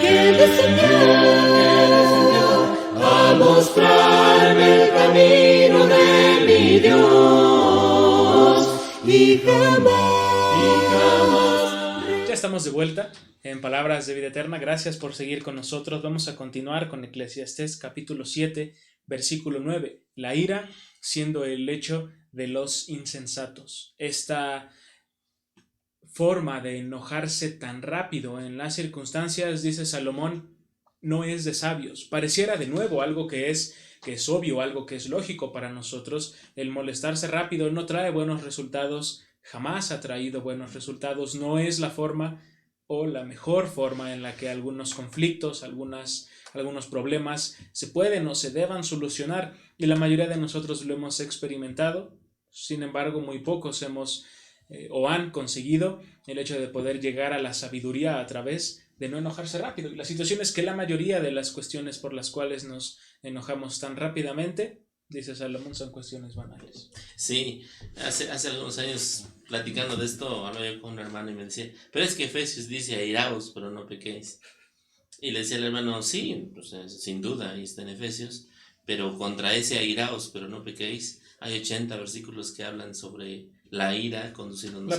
que descendió a mostrarme el camino de mi Dios y jamás. Ya estamos de vuelta en Palabras de Vida Eterna. Gracias por seguir con nosotros. Vamos a continuar con Eclesiastés capítulo 7, versículo 9. La ira siendo el hecho de los insensatos. Esta forma de enojarse tan rápido en las circunstancias, dice Salomón, no es de sabios. Pareciera de nuevo algo que es obvio, algo que es lógico para nosotros. El molestarse rápido no trae buenos resultados, jamás ha traído buenos resultados. No es la forma o la mejor forma en la que algunos conflictos, algunos problemas se pueden o se deban solucionar, y la mayoría de nosotros lo hemos experimentado. Sin embargo, muy pocos hemos o han conseguido el hecho de poder llegar a la sabiduría a través de no enojarse rápido. Y la situación es que la mayoría de las cuestiones por las cuales nos enojamos tan rápidamente, dice Salomón, son cuestiones banales. Sí, hace algunos años platicando de esto, hablaba yo con un hermano y me decía, pero es que Efesios dice airaos, pero no pequéis. Y le decía al hermano, sí, pues, sin duda, ahí está en Efesios, pero contra ese airaos, pero no pequéis, hay 80 versículos que hablan sobre la ira, conduciéndonos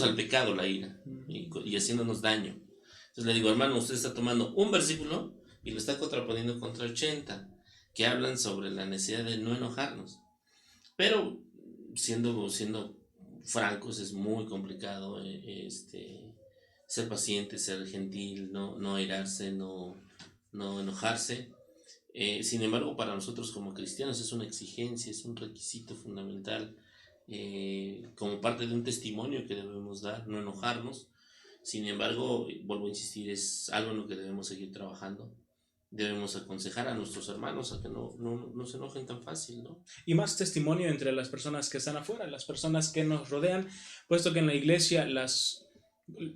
al pecado, la ira, y haciéndonos daño. Entonces le digo, hermano, usted está tomando un versículo y lo está contraponiendo contra 80 que hablan sobre la necesidad de no enojarnos. Pero siendo francos, es muy complicado ser paciente, ser gentil, no airarse, no enojarse. Sin embargo, para nosotros como cristianos es una exigencia, es un requisito fundamental, como parte de un testimonio que debemos dar, no enojarnos. Sin embargo, vuelvo a insistir, es algo en lo que debemos seguir trabajando. Debemos aconsejar a nuestros hermanos a que no se enojen tan fácil, ¿no? Y más testimonio entre las personas que están afuera, las personas que nos rodean, puesto que en la iglesia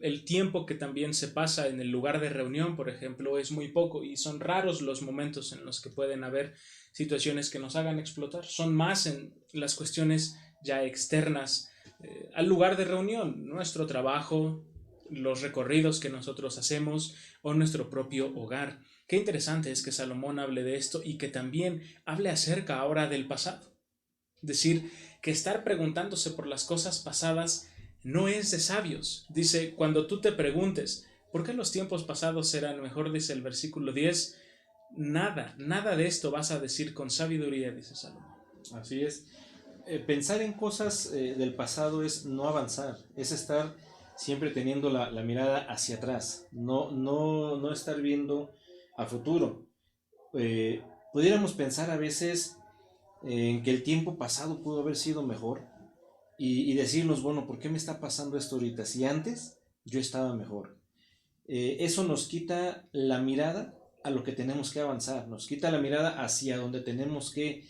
el tiempo que también se pasa en el lugar de reunión, por ejemplo, es muy poco, y son raros los momentos en los que pueden haber situaciones que nos hagan explotar. Son más en las cuestiones ya externas al lugar de reunión, nuestro trabajo, los recorridos que nosotros hacemos o nuestro propio hogar. Qué interesante es que Salomón hable de esto y que también hable acerca ahora del pasado. Decir que estar preguntándose por las cosas pasadas no es de sabios. Dice, cuando tú te preguntes, ¿por qué los tiempos pasados eran mejor? Dice el versículo 10, nada de esto vas a decir con sabiduría, dice Salomón. Así es. Pensar en cosas del pasado es no avanzar, es estar siempre teniendo la mirada hacia atrás, no estar viendo a futuro. Pudiéramos pensar a veces en que el tiempo pasado pudo haber sido mejor y decirnos, bueno, ¿por qué me está pasando esto ahorita? Si antes yo estaba mejor. Eso nos quita la mirada a lo que tenemos que avanzar, nos quita la mirada hacia donde tenemos que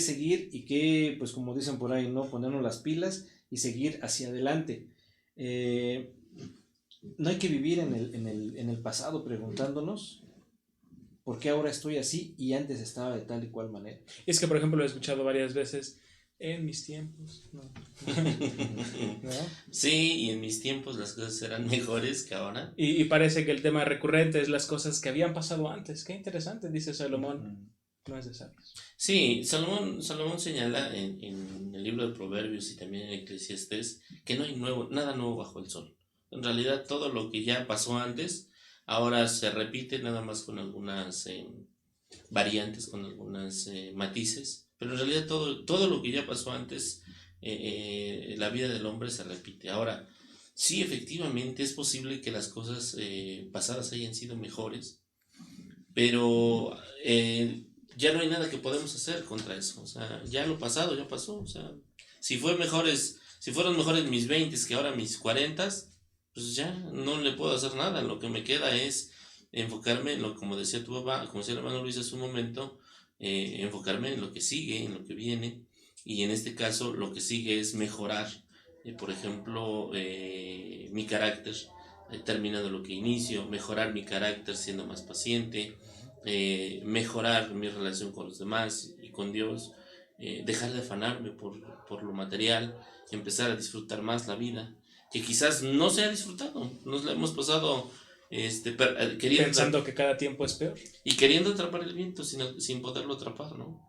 seguir y que, pues como dicen por ahí, ¿no? Ponernos las pilas y seguir hacia adelante. No hay que vivir en el pasado preguntándonos ¿por qué ahora estoy así y antes estaba de tal y cual manera? Es que, por ejemplo, lo he escuchado varias veces, en mis tiempos, ¿no? ¿No? Sí, y en mis tiempos las cosas eran mejores que ahora. Y parece que el tema recurrente es las cosas que habían pasado antes. Qué interesante, dice Salomón. No es de sabios. Sí, Salomón señala en el libro de Proverbios y también en Eclesiastés que no hay nada nuevo bajo el sol. En realidad todo lo que ya pasó antes, ahora se repite nada más con algunas variantes, con algunas matices, pero en realidad todo lo que ya pasó antes, la vida del hombre se repite. Ahora, sí, efectivamente es posible que las cosas pasadas hayan sido mejores, pero ya no hay nada que podemos hacer contra eso. O sea, ya lo pasado ya pasó. O sea, si fueron mejores mis 20 que ahora mis 40, pues ya no le puedo hacer nada. Lo que me queda es enfocarme en lo, como decía tu papá, como decía el hermano Luis hace un momento, enfocarme en lo que sigue, en lo que viene, y en este caso lo que sigue es mejorar, por ejemplo, mi carácter, terminando lo que inicio, mejorar mi carácter siendo más paciente, mejorar mi relación con los demás y con Dios, dejar de afanarme por lo material, empezar a disfrutar más la vida, que quizás no se ha disfrutado, nos la hemos pasado pensando que cada tiempo es peor. Y queriendo atrapar el viento sin poderlo atrapar, ¿no?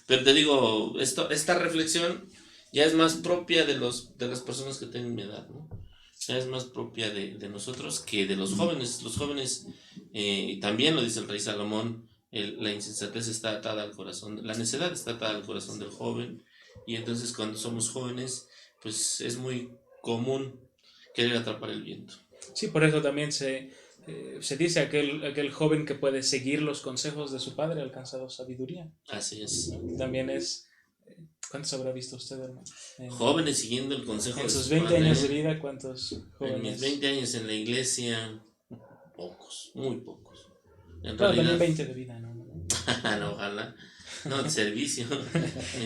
Pero te digo, esta reflexión ya es más propia de las personas que tienen mi edad, ¿no? Ya es más propia de nosotros que de los jóvenes. Los jóvenes, también lo dice el rey Salomón, la insensatez está atada al corazón, la necedad está atada al corazón del joven, y entonces cuando somos jóvenes, pues es muy común querer atrapar el viento. Sí, por eso también se dice aquel joven que puede seguir los consejos de su padre ha alcanzado sabiduría. Así es. También es... ¿Cuántos habrá visto usted, hermano? Jóvenes siguiendo el consejo en de sus su 20 padre. años de vida, ¿cuántos jóvenes? En mis 20 años en la iglesia, pocos, muy pocos. En Claro, realidad, también 20 de vida, ¿no? no, ojalá. No, de servicio.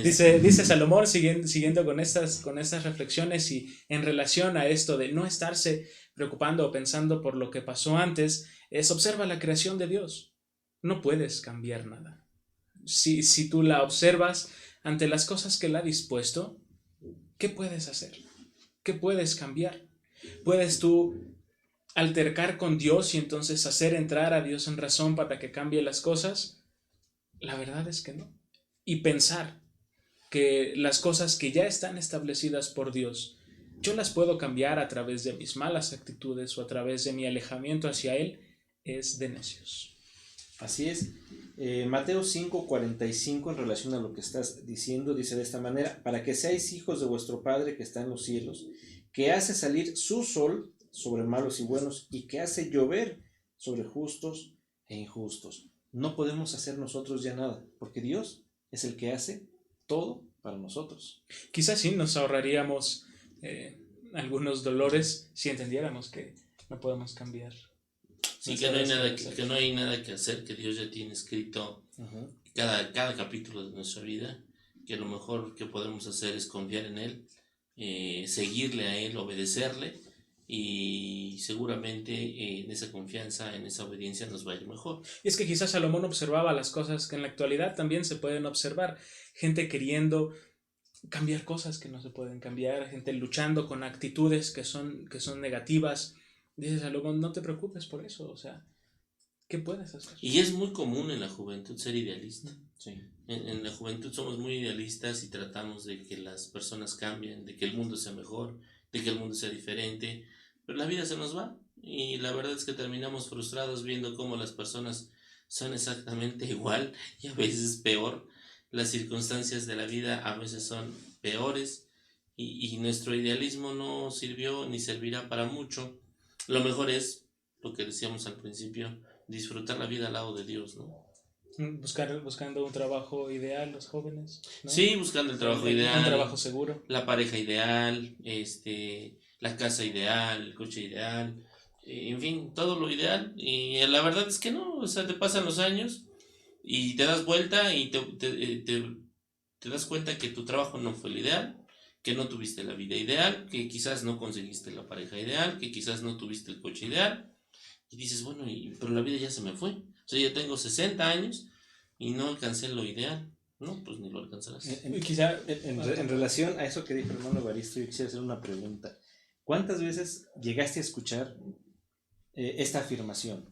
Dice Salomón, siguiendo con estas reflexiones y en relación a esto de no estarse preocupando o pensando por lo que pasó antes, observa la creación de Dios. No puedes cambiar nada. Si tú la observas ante las cosas que Él ha dispuesto, ¿qué puedes hacer? ¿Qué puedes cambiar? ¿Puedes tú altercar con Dios y entonces hacer entrar a Dios en razón para que cambie las cosas? La verdad es que no. Y pensar que las cosas que ya están establecidas por Dios, yo las puedo cambiar a través de mis malas actitudes o a través de mi alejamiento hacia Él, es de necios. Así es. Mateo 5:45, en relación a lo que estás diciendo, dice de esta manera: para que seáis hijos de vuestro Padre que está en los cielos, que hace salir su sol sobre malos y buenos, y que hace llover sobre justos e injustos. No podemos hacer nosotros ya nada, porque Dios es el que hace todo para nosotros. Quizás sí nos ahorraríamos algunos dolores si entendiéramos que no podemos cambiar. Sí, que no hay nada que hacer, que Dios ya tiene escrito cada capítulo de nuestra vida, que lo mejor que podemos hacer es confiar en Él, seguirle a Él, obedecerle, y seguramente en esa confianza, en esa obediencia nos va a ir mejor. Y es que quizás Salomón observaba las cosas que en la actualidad también se pueden observar, gente queriendo cambiar cosas que no se pueden cambiar, gente luchando con actitudes que son negativas. Dice Salomón, no te preocupes por eso, o sea, ¿qué puedes hacer? Y es muy común en la juventud ser idealista. Sí. En la juventud somos muy idealistas y tratamos de que las personas cambien, de que el mundo sea mejor, de que el mundo sea diferente, pero la vida se nos va y la verdad es que terminamos frustrados viendo cómo las personas son exactamente igual y a veces peor. Las circunstancias de la vida a veces son peores y nuestro idealismo no sirvió ni servirá para mucho. Lo mejor es, lo que decíamos al principio, disfrutar la vida al lado de Dios, ¿no? Buscando un trabajo ideal, los jóvenes, ¿no? Sí, buscando el trabajo ideal. Un trabajo seguro. La pareja ideal, la casa ideal, el coche ideal, en fin, todo lo ideal. Y la verdad es que no, o sea, te pasan los años y te das vuelta y te das cuenta que tu trabajo no fue el ideal, que no tuviste la vida ideal, que quizás no conseguiste la pareja ideal, que quizás no tuviste el coche ideal. Y dices, bueno, pero la vida ya se me fue. O sea, ya tengo 60 años y no alcancé lo ideal. No, pues ni lo alcanzarás. En relación a eso que dijo el hermano Evaristo, yo quisiera hacer una pregunta. ¿Cuántas veces llegaste a escuchar esta afirmación?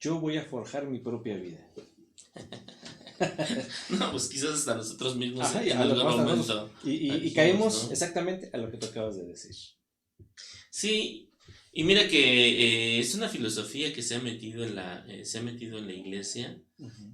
Yo voy a forjar mi propia vida. No, pues quizás hasta nosotros mismos. Ajá, en algún momento y caemos, ¿no?, exactamente a lo que tú acabas de decir. Sí, Y mira que es una filosofía que se ha metido en la iglesia.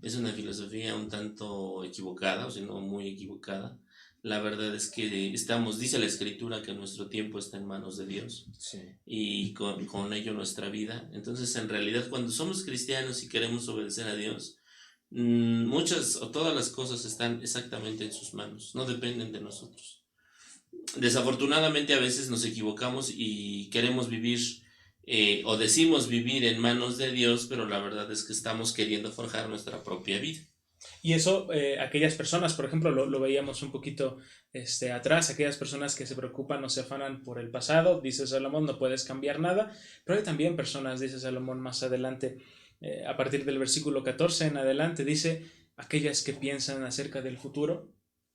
Es una filosofía un tanto equivocada, o sea, no muy equivocada. La verdad es que dice la Escritura que nuestro tiempo está en manos de Dios, Sí. y con ello nuestra vida. Entonces, en realidad, cuando somos cristianos y queremos obedecer a Dios, muchas o todas las cosas están exactamente en sus manos, no dependen de nosotros. Desafortunadamente a veces nos equivocamos y queremos vivir o decimos vivir en manos de Dios, pero la verdad es que estamos queriendo forjar nuestra propia vida. Y eso, aquellas personas, por ejemplo, lo veíamos un poquito atrás, aquellas personas que se preocupan o se afanan por el pasado, dice Salomón, no puedes cambiar nada, pero hay también personas, dice Salomón más adelante, a partir del versículo 14 en adelante, dice, aquellas que piensan acerca del futuro,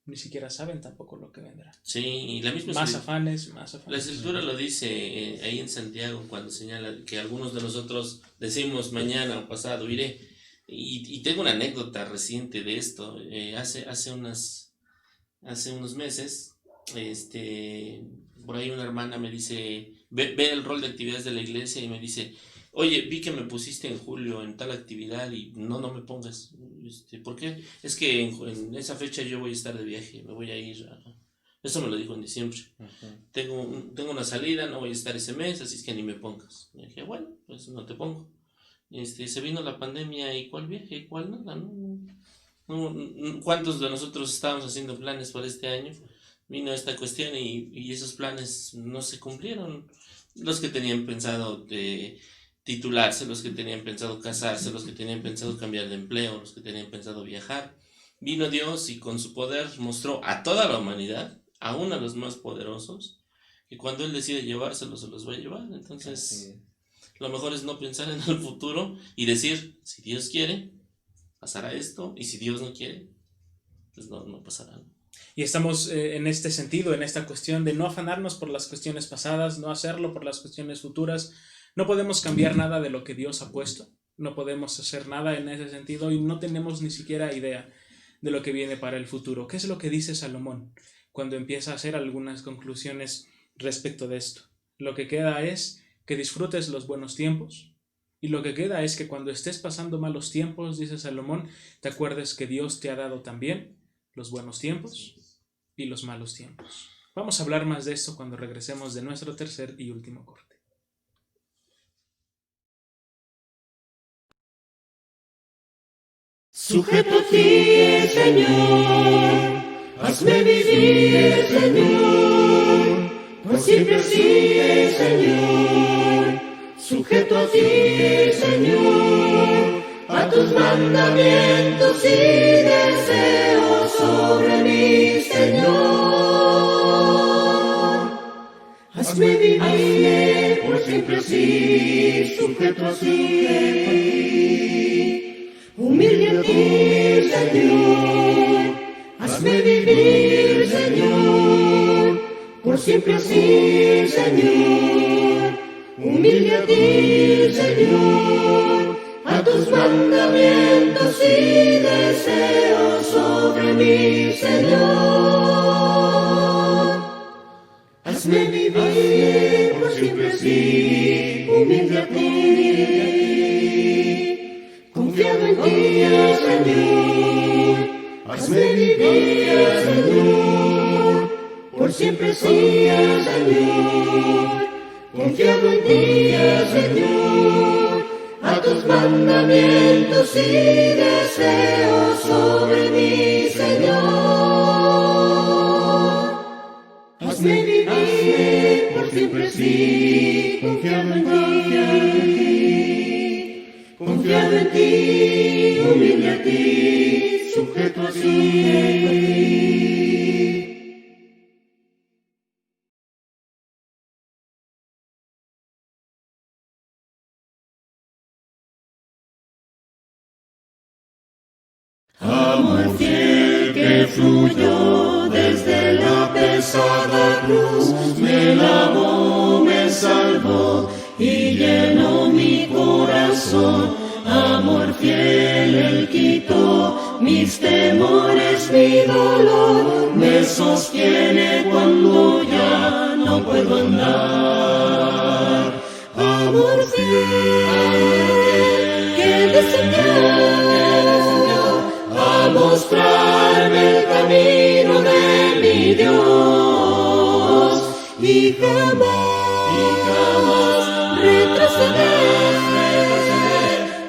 ni siquiera saben tampoco lo que vendrá. Sí, y la misma más afanes. La Escritura lo dice ahí en Santiago, cuando señala que algunos de nosotros decimos mañana o pasado iré. Y tengo una anécdota reciente de esto. Hace unos meses, por ahí una hermana me dice, ve el rol de actividades de la iglesia y me dice, oye, vi que me pusiste en julio en tal actividad y no me pongas. ¿Por qué? Es que en esa fecha yo voy a estar de viaje, me voy a ir Eso me lo dijo en diciembre. Uh-huh. Tengo una salida, no voy a estar ese mes, así es que ni me pongas. Y dije, bueno, pues no te pongo. Se vino la pandemia y ¿cuál viaje? ¿Y cuál nada? No. ¿Cuántos de nosotros estábamos haciendo planes para este año? Vino esta cuestión y esos planes no se cumplieron. Los que tenían pensado titularse, los que tenían pensado casarse, los que tenían pensado cambiar de empleo, los que tenían pensado viajar. Vino Dios y con su poder mostró a toda la humanidad, aún a los más poderosos, que cuando Él decide llevárselos, se los va a llevar. Entonces, lo mejor es no pensar en el futuro y decir, si Dios quiere, pasará esto, y si Dios no quiere, pues no pasará. Y estamos en este sentido, en esta cuestión de no afanarnos por las cuestiones pasadas, no hacerlo por las cuestiones futuras. No podemos cambiar nada de lo que Dios ha puesto, no podemos hacer nada en ese sentido y no tenemos ni siquiera idea de lo que viene para el futuro. ¿Qué es lo que dice Salomón cuando empieza a hacer algunas conclusiones respecto de esto? Lo que queda es que disfrutes los buenos tiempos, y lo que queda es que cuando estés pasando malos tiempos, dice Salomón, te acuerdes que Dios te ha dado también los buenos tiempos y los malos tiempos. Vamos a hablar más de esto cuando regresemos de nuestro tercer y último corte. Sujeto a ti, Señor, hazme vivir, Señor, por siempre así, Señor. Sujeto a ti, Señor, a tus mandamientos y deseos sobre mí, Señor. Hazme vivir por siempre así, sujeto a ti. Humilde a ti, Señor, hazme vivir, Señor, por siempre así, Señor. Humilde a ti, Señor, a tus mandamientos y deseos sobre mí, Señor. Hazme vivir por siempre así, humilde a ti. Confiado en ti, Señor, hazme vivir, Señor, por siempre sí, Señor. Confiado en ti, Señor, a tus mandamientos y deseos sobre mí, Señor. Hazme vivir por siempre sí, confiado en ti. Confiado en ti, humilde a ti, sujeto a ti. Amor fiel que fluyó desde la pesada cruz, me lavó, me salvó y llenó mi corazón. Amor fiel, Él quitó mis temores, mi dolor, me sostiene cuando ya no puedo andar. y jamás retroceder,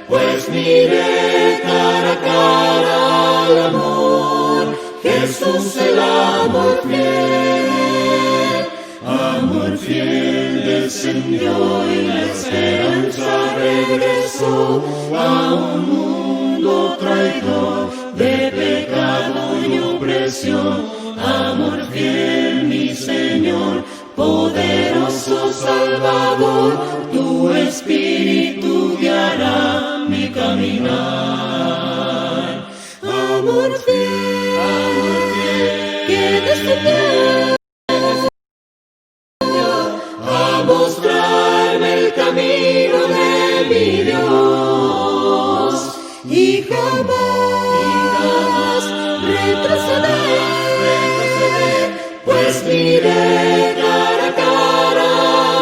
pues miré cara a cara al amor, Jesús el amor fiel descendió y la esperanza regresó a un mundo traidor de pecado y opresión. Amor fiel, mi Señor, poderoso Salvador, tu Espíritu guiará mi caminar. Amor fiel, que descendió a mostrarme el camino de mi Dios y jamás retroceder, pues miré cara a cara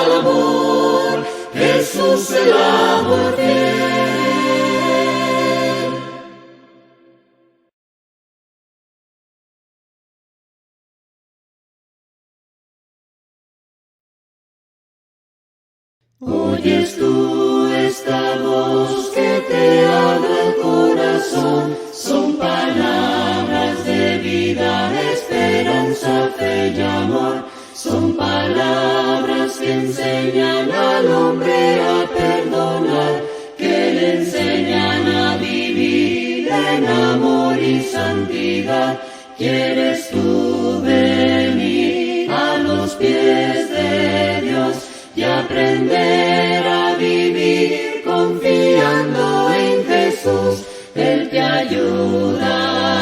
al amor, Jesús el amor fiel. ¿Oyes tú esta voz que te habla el corazón? Son palabras de vida, esperanza, fe y amor. Son palabras que enseñan al hombre a perdonar, que le enseñan a vivir en amor y santidad. ¿Quieres tú venir a los pies de Dios y aprender a vivir confiando en Jesús? Él te ayudará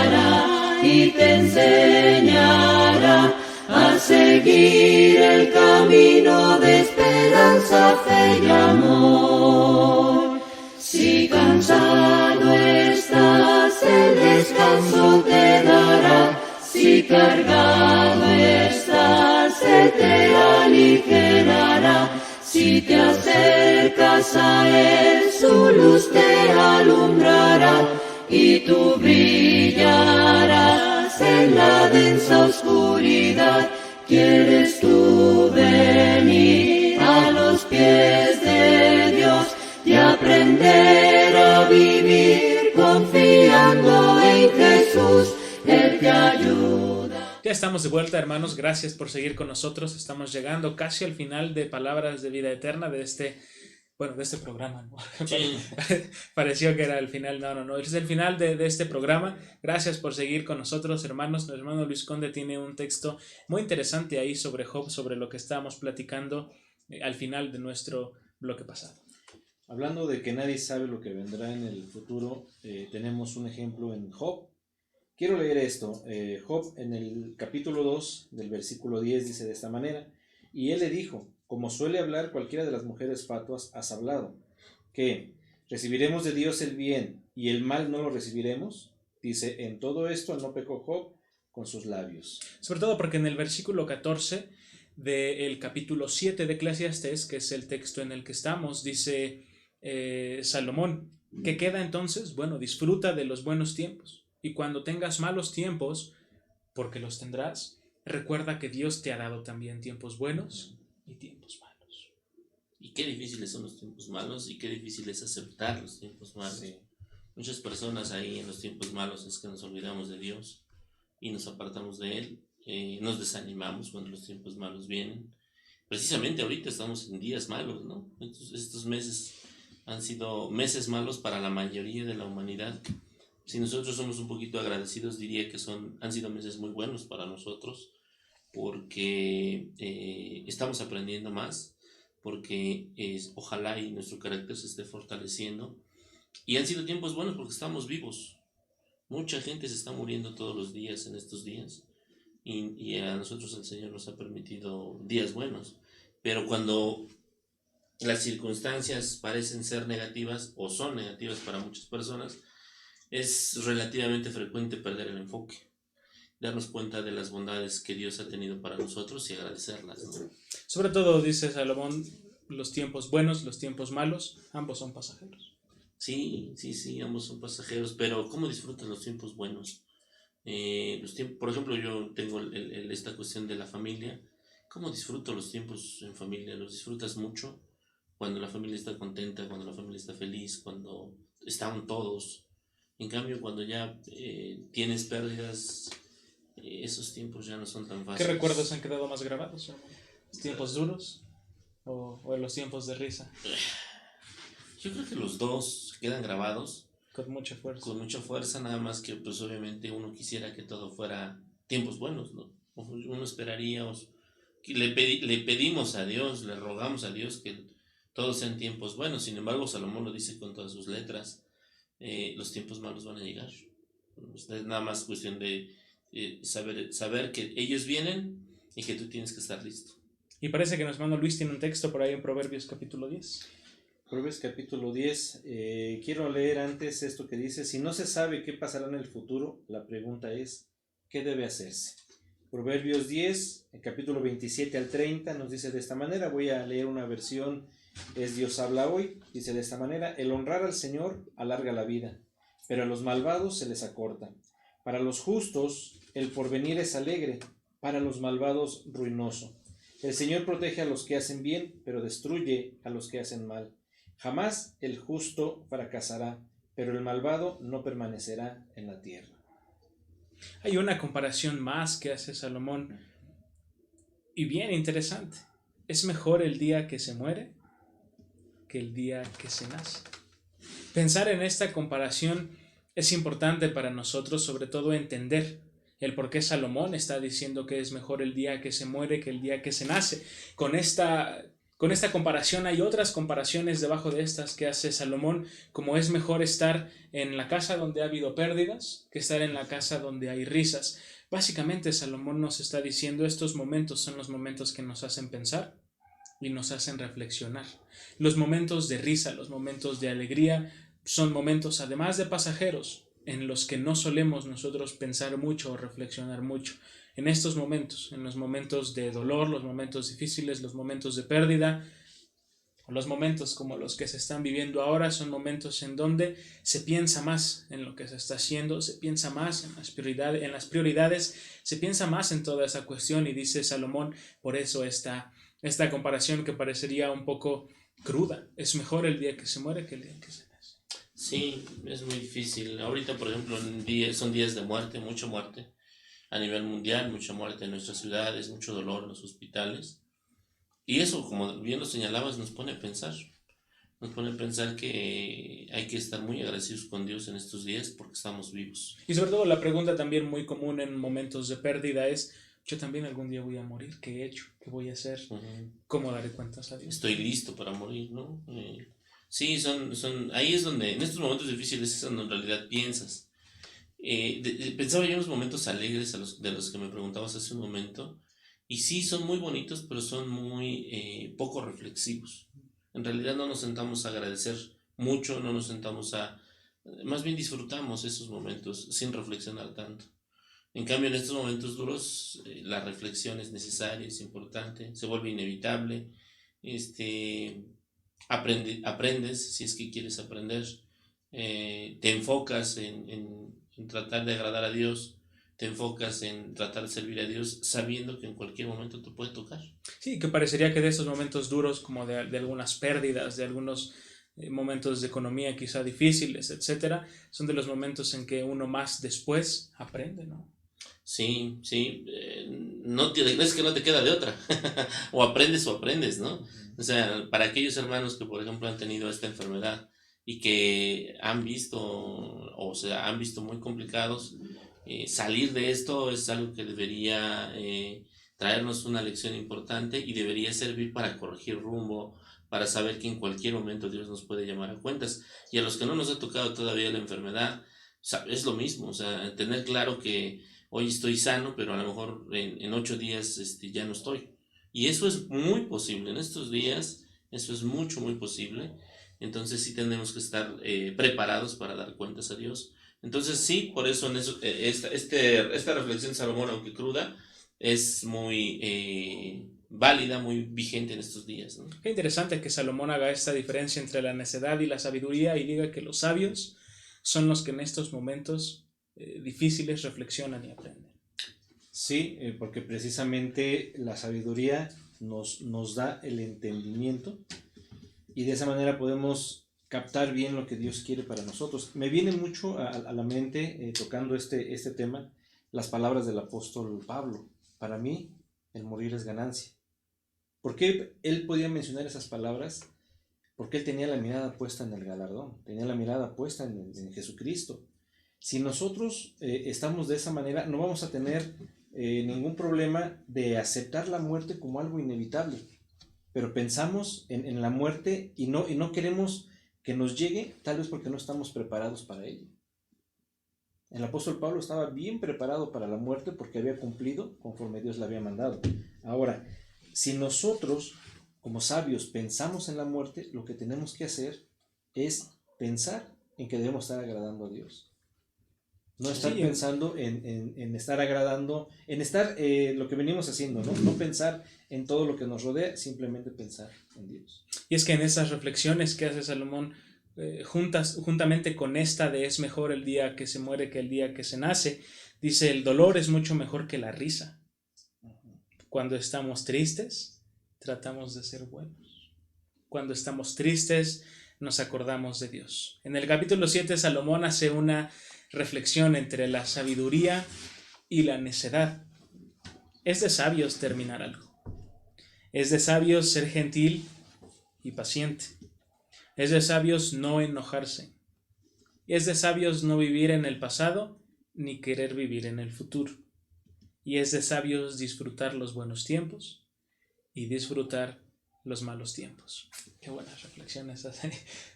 y te enseñará a seguir el camino de esperanza, fe y amor. Si cansado estás, el descanso te dará. Si cargado estás, se te aligerará. Si te acercas a Él, su luz te alumbrará y tú brillarás en la densa oscuridad. ¿Quieres tú venir a los pies de Dios y aprender a vivir confiando en Jesús? Él te ayuda. Ya estamos de vuelta, hermanos. Gracias por seguir con nosotros. Estamos llegando casi al final de Palabras de Vida Eterna de este programa, ¿no? Sí. Pareció que era el final. No. Es el final de este programa. Gracias por seguir con nosotros, hermanos. Nuestro hermano Luis Conde tiene un texto muy interesante ahí sobre Job, sobre lo que estábamos platicando al final de nuestro bloque pasado. Hablando de que nadie sabe lo que vendrá en el futuro, tenemos un ejemplo en Job. Quiero leer esto. Job en el capítulo 2 del versículo 10 dice de esta manera: y él le dijo, como suele hablar cualquiera de las mujeres fatuas, has hablado, que ¿recibiremos de Dios el bien y el mal no lo recibiremos? Dice, en todo esto no pecó Job con sus labios. Sobre todo porque en el versículo 14 del capítulo 7 de Eclesiastés, que es el texto en el que estamos, dice Salomón, ¿qué queda entonces? Bueno, disfruta de los buenos tiempos. Y cuando tengas malos tiempos, porque los tendrás, recuerda que Dios te ha dado también tiempos buenos y tiempos malos. Y qué difíciles son los tiempos malos y qué difícil es aceptar los tiempos malos. Sí. Muchas personas ahí en los tiempos malos es que nos olvidamos de Dios y nos apartamos de Él, nos desanimamos cuando los tiempos malos vienen. Precisamente ahorita estamos en días malos, ¿no? Estos meses han sido meses malos para la mayoría de la humanidad. Si nosotros somos un poquito agradecidos, diría que han sido meses muy buenos para nosotros, porque estamos aprendiendo más, porque ojalá y nuestro carácter se esté fortaleciendo. Y han sido tiempos buenos porque estamos vivos. Mucha gente se está muriendo todos los días en estos días, y a nosotros el Señor nos ha permitido días buenos. Pero cuando las circunstancias parecen ser negativas o son negativas para muchas personas, es relativamente frecuente perder el enfoque, darnos cuenta de las bondades que Dios ha tenido para nosotros y agradecerlas, ¿no? Sobre todo, dice Salomón, los tiempos buenos, los tiempos malos, ambos son pasajeros. Sí, ambos son pasajeros, pero ¿cómo disfrutan los tiempos buenos? Por ejemplo, yo tengo esta cuestión de la familia. ¿Cómo disfruto los tiempos en familia? Los disfrutas mucho cuando la familia está contenta, cuando la familia está feliz, cuando están todos. En cambio, cuando ya tienes pérdidas, esos tiempos ya no son tan ¿Qué fáciles. recuerdos han quedado más grabados, hermano? ¿Los tiempos duros o los tiempos de risa? Yo creo que los dos quedan grabados Con mucha fuerza. con mucha fuerza, nada más que pues obviamente uno quisiera que todo fuera tiempos buenos, ¿no? Uno esperaría, que le pedimos a Dios, le rogamos a Dios que todos sean tiempos buenos. Sin embargo, Salomón lo dice con todas sus letras, los tiempos malos van a llegar. Es nada más cuestión de saber que ellos vienen y que tú tienes que estar listo. Y parece que nuestro hermano Luis tiene un texto por ahí en Proverbios capítulo 10. Proverbios capítulo 10. Quiero leer antes esto que dice: si no se sabe qué pasará en el futuro, la pregunta es, ¿qué debe hacerse? Proverbios 10, capítulo 27 al 30, nos dice de esta manera. Voy a leer una versión, es Dios habla hoy. Dice de esta manera: el honrar al Señor alarga la vida, pero a los malvados se les acorta. Para los justos el porvenir es alegre, para los malvados ruinoso. El Señor protege a los que hacen bien, pero destruye a los que hacen mal. Jamás el justo fracasará, pero el malvado no permanecerá en la tierra. Hay una comparación más que hace Salomón y bien interesante. Es mejor el día que se muere que el día que se nace. Pensar en esta comparación es importante para nosotros, sobre todo entender el por qué Salomón está diciendo que es mejor el día que se muere que el día que se nace. Con esta comparación hay otras comparaciones debajo de estas que hace Salomón, como es mejor estar en la casa donde ha habido pérdidas que estar en la casa donde hay risas. Básicamente Salomón nos está diciendo estos momentos son los momentos que nos hacen pensar y nos hacen reflexionar. Los momentos de risa, los momentos de alegría son momentos además de pasajeros en los que no solemos nosotros pensar mucho o reflexionar mucho. En estos momentos, en los momentos de dolor, los momentos difíciles, los momentos de pérdida, los momentos como los que se están viviendo ahora, son momentos en donde se piensa más en lo que se está haciendo, se piensa más en las prioridades, se piensa más en toda esa cuestión, y dice Salomón, por eso esta comparación que parecería un poco cruda, es mejor el día que se muere que el día que se nace. Sí, es muy difícil. Ahorita, por ejemplo, son días de muerte, mucha muerte a nivel mundial, mucha muerte en nuestras ciudades, mucho dolor en los hospitales. Y eso, como bien lo señalabas, nos pone a pensar que hay que estar muy agradecidos con Dios en estos días porque estamos vivos. Y sobre todo la pregunta también muy común en momentos de pérdida es, yo también algún día voy a morir, ¿qué he hecho? ¿Qué voy a hacer? ¿Cómo daré cuentas a Dios? Estoy listo para morir, ¿no? Sí, ahí es donde, en estos momentos difíciles es donde en realidad piensas. Pensaba yo en los momentos alegres de los que me preguntabas hace un momento, y sí, son muy bonitos, pero son muy poco reflexivos. En realidad no nos sentamos a agradecer mucho, no nos sentamos más bien disfrutamos esos momentos sin reflexionar tanto. En cambio, en estos momentos duros, la reflexión es necesaria, es importante, se vuelve inevitable. Aprendes, si es que quieres aprender, te enfocas en tratar de agradar a Dios, te enfocas en tratar de servir a Dios, sabiendo que en cualquier momento te puede tocar. Sí, que parecería que de estos momentos duros, como de algunas pérdidas, de algunos momentos de economía quizá difíciles, etcétera, son de los momentos en que uno más después aprende, ¿no? Sí, no es que no te queda de otra, o aprendes, ¿no? O sea, para aquellos hermanos que por ejemplo han tenido esta enfermedad y que han visto muy complicados, salir de esto es algo que debería traernos una lección importante y debería servir para corregir rumbo, para saber que en cualquier momento Dios nos puede llamar a cuentas. Y a los que no nos ha tocado todavía la enfermedad, es lo mismo, o sea, tener claro que hoy estoy sano, pero a lo mejor en 8 días ya no estoy. Y eso es muy posible, en estos días eso es mucho, muy posible. Entonces sí tenemos que estar preparados para dar cuentas a Dios. Entonces sí, por eso esta reflexión de Salomón, aunque cruda, es muy válida, muy vigente en estos días, ¿no? Qué interesante que Salomón haga esta diferencia entre la necedad y la sabiduría y diga que los sabios son los que en estos momentos difíciles reflexionan y aprenden. Sí, porque precisamente la sabiduría nos da el entendimiento y de esa manera podemos captar bien lo que Dios quiere para nosotros. Me viene mucho a la mente, tocando este tema, las palabras del apóstol Pablo. Para mí, el morir es ganancia. ¿Por qué él podía mencionar esas palabras? Porque él tenía la mirada puesta en el galardón, tenía la mirada puesta en Jesucristo. Si nosotros estamos de esa manera, no vamos a tener ningún problema de aceptar la muerte como algo inevitable, pero pensamos en la muerte y no queremos que nos llegue, tal vez porque no estamos preparados para ello. El apóstol Pablo estaba bien preparado para la muerte porque había cumplido conforme Dios le había mandado. Ahora, si nosotros, como sabios, pensamos en la muerte, lo que tenemos que hacer es pensar en que debemos estar agradando a Dios. No estar pensando en estar agradando, en estar lo que venimos haciendo, ¿no? No pensar en todo lo que nos rodea, simplemente pensar en Dios. Y es que en esas reflexiones que hace Salomón, juntamente con esta de es mejor el día que se muere que el día que se nace, dice el dolor es mucho mejor que la risa. Cuando estamos tristes, tratamos de ser buenos. Cuando estamos tristes, nos acordamos de Dios. En el capítulo 7, Salomón hace una reflexión entre la sabiduría y la necedad. Es de sabios terminar algo. Es de sabios ser gentil y paciente. Es de sabios no enojarse. Es de sabios no vivir en el pasado ni querer vivir en el futuro. Y es de sabios disfrutar los buenos tiempos y disfrutar los malos tiempos. Qué buenas reflexiones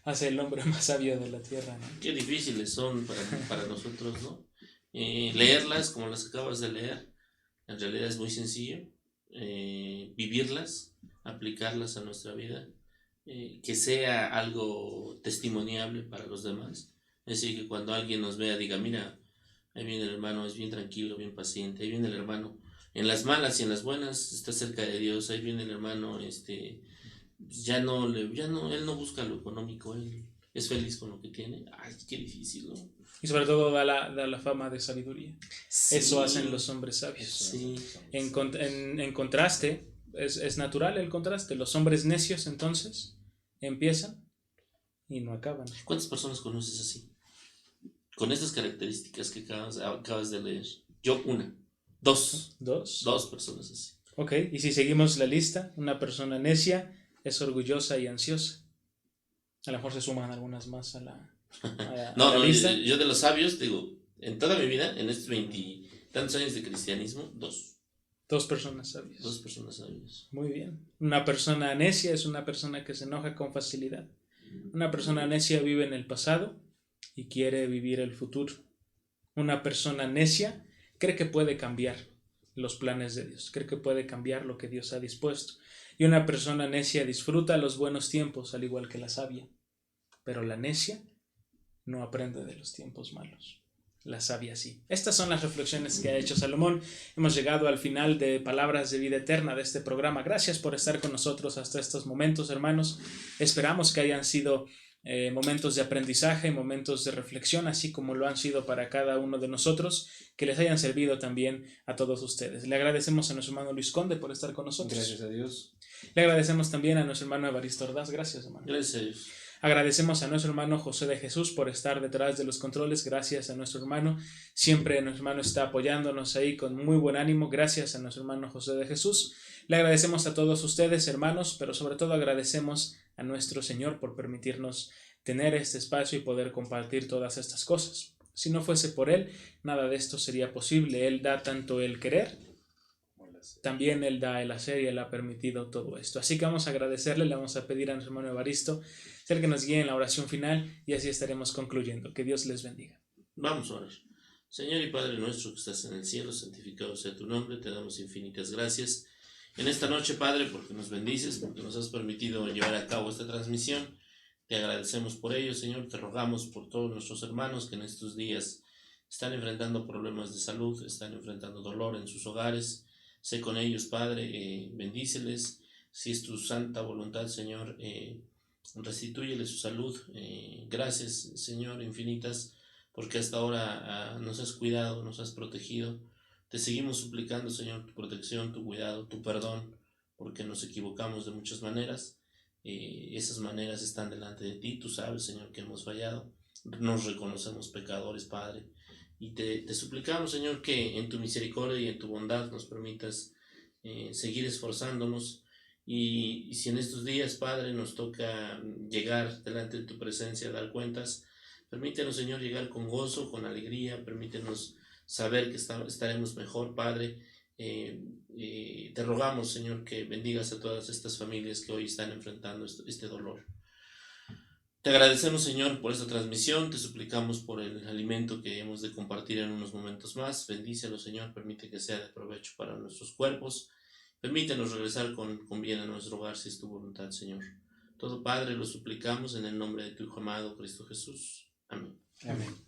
hace el hombre más sabio de la tierra, ¿no? Qué difíciles son para nosotros, ¿no? Leerlas como las acabas de leer, en realidad es muy sencillo. Vivirlas, aplicarlas a nuestra vida, que sea algo testimoniable para los demás. Es decir, que cuando alguien nos vea diga, mira, ahí viene el hermano, es bien tranquilo, bien paciente, ahí viene el hermano, en las malas y en las buenas está cerca de Dios, ahí viene el hermano, él no busca lo económico, él es feliz con lo que tiene. Ay, qué difícil, ¿no? Y sobre todo da la fama de sabiduría. Sí, eso hacen los hombres sabios. Sí. En contraste, es natural el contraste. Los hombres necios entonces empiezan y no acaban. ¿Cuántas personas conoces así? Con estas características que acabas de leer. Yo una. Dos personas así. Ok, y si seguimos la lista, una persona necia es orgullosa y ansiosa. A lo mejor se suman algunas más a la lista. Yo de los sabios, digo, en toda mi vida, en estos 20 tantos años de cristianismo, Dos personas sabias. Dos personas sabias. Muy bien. Una persona necia es una persona que se enoja con facilidad. Una persona necia vive en el pasado y quiere vivir el futuro. Una persona necia cree que puede cambiar los planes de Dios, cree que puede cambiar lo que Dios ha dispuesto. Y una persona necia disfruta los buenos tiempos, al igual que la sabia. Pero la necia no aprende de los tiempos malos. La sabia sí. Estas son las reflexiones que ha hecho Salomón. Hemos llegado al final de Palabras de Vida Eterna de este programa. Gracias por estar con nosotros hasta estos momentos, hermanos. Esperamos que hayan sido momentos de aprendizaje, momentos de reflexión, así como lo han sido para cada uno de nosotros, que les hayan servido también a todos ustedes. Le agradecemos a nuestro hermano Luis Conde por estar con nosotros. Gracias a Dios. Le agradecemos también a nuestro hermano Evaristo Ordaz. Gracias, hermano. Gracias a Dios. Agradecemos a nuestro hermano José de Jesús por estar detrás de los controles. Gracias a nuestro hermano. Siempre nuestro hermano está apoyándonos ahí con muy buen ánimo. Gracias a nuestro hermano José de Jesús. Le agradecemos a todos ustedes, hermanos, pero sobre todo agradecemos a nuestro Señor por permitirnos tener este espacio y poder compartir todas estas cosas. Si no fuese por Él, nada de esto sería posible. Él da tanto el querer, también Él da el hacer y Él ha permitido todo esto. Así que vamos a agradecerle, le vamos a pedir a nuestro hermano Evaristo ser que nos guíe en la oración final y así estaremos concluyendo. Que Dios les bendiga. Vamos a orar. Señor y Padre nuestro que estás en el cielo, santificado sea tu nombre, te damos infinitas gracias en esta noche, Padre, porque nos bendices, porque nos has permitido llevar a cabo esta transmisión. Te agradecemos por ello, Señor, te rogamos por todos nuestros hermanos que en estos días están enfrentando problemas de salud, están enfrentando dolor en sus hogares. Sé con ellos, Padre, bendíceles. Si es tu santa voluntad, Señor, restitúyeles su salud. Gracias, Señor, infinitas, porque hasta ahora nos has cuidado, nos has protegido. Te seguimos suplicando, Señor, tu protección, tu cuidado, tu perdón, porque nos equivocamos de muchas maneras. Esas maneras están delante de ti. Tú sabes, Señor, que hemos fallado. Nos reconocemos pecadores, Padre. Y te suplicamos, Señor, que en tu misericordia y en tu bondad nos permitas seguir esforzándonos. Y si en estos días, Padre, nos toca llegar delante de tu presencia, dar cuentas, permítenos, Señor, llegar con gozo, con alegría. Permítenos saber que estaremos mejor, Padre. Te rogamos, Señor, que bendigas a todas estas familias que hoy están enfrentando este dolor. Te agradecemos, Señor, por esta transmisión. Te suplicamos por el alimento que hemos de compartir en unos momentos más. Bendícelo, Señor. Permite que sea de provecho para nuestros cuerpos. Permítenos regresar con bien a nuestro hogar si es tu voluntad, Señor. Todo, Padre, lo suplicamos en el nombre de tu Hijo amado, Cristo Jesús. Amén. Amén.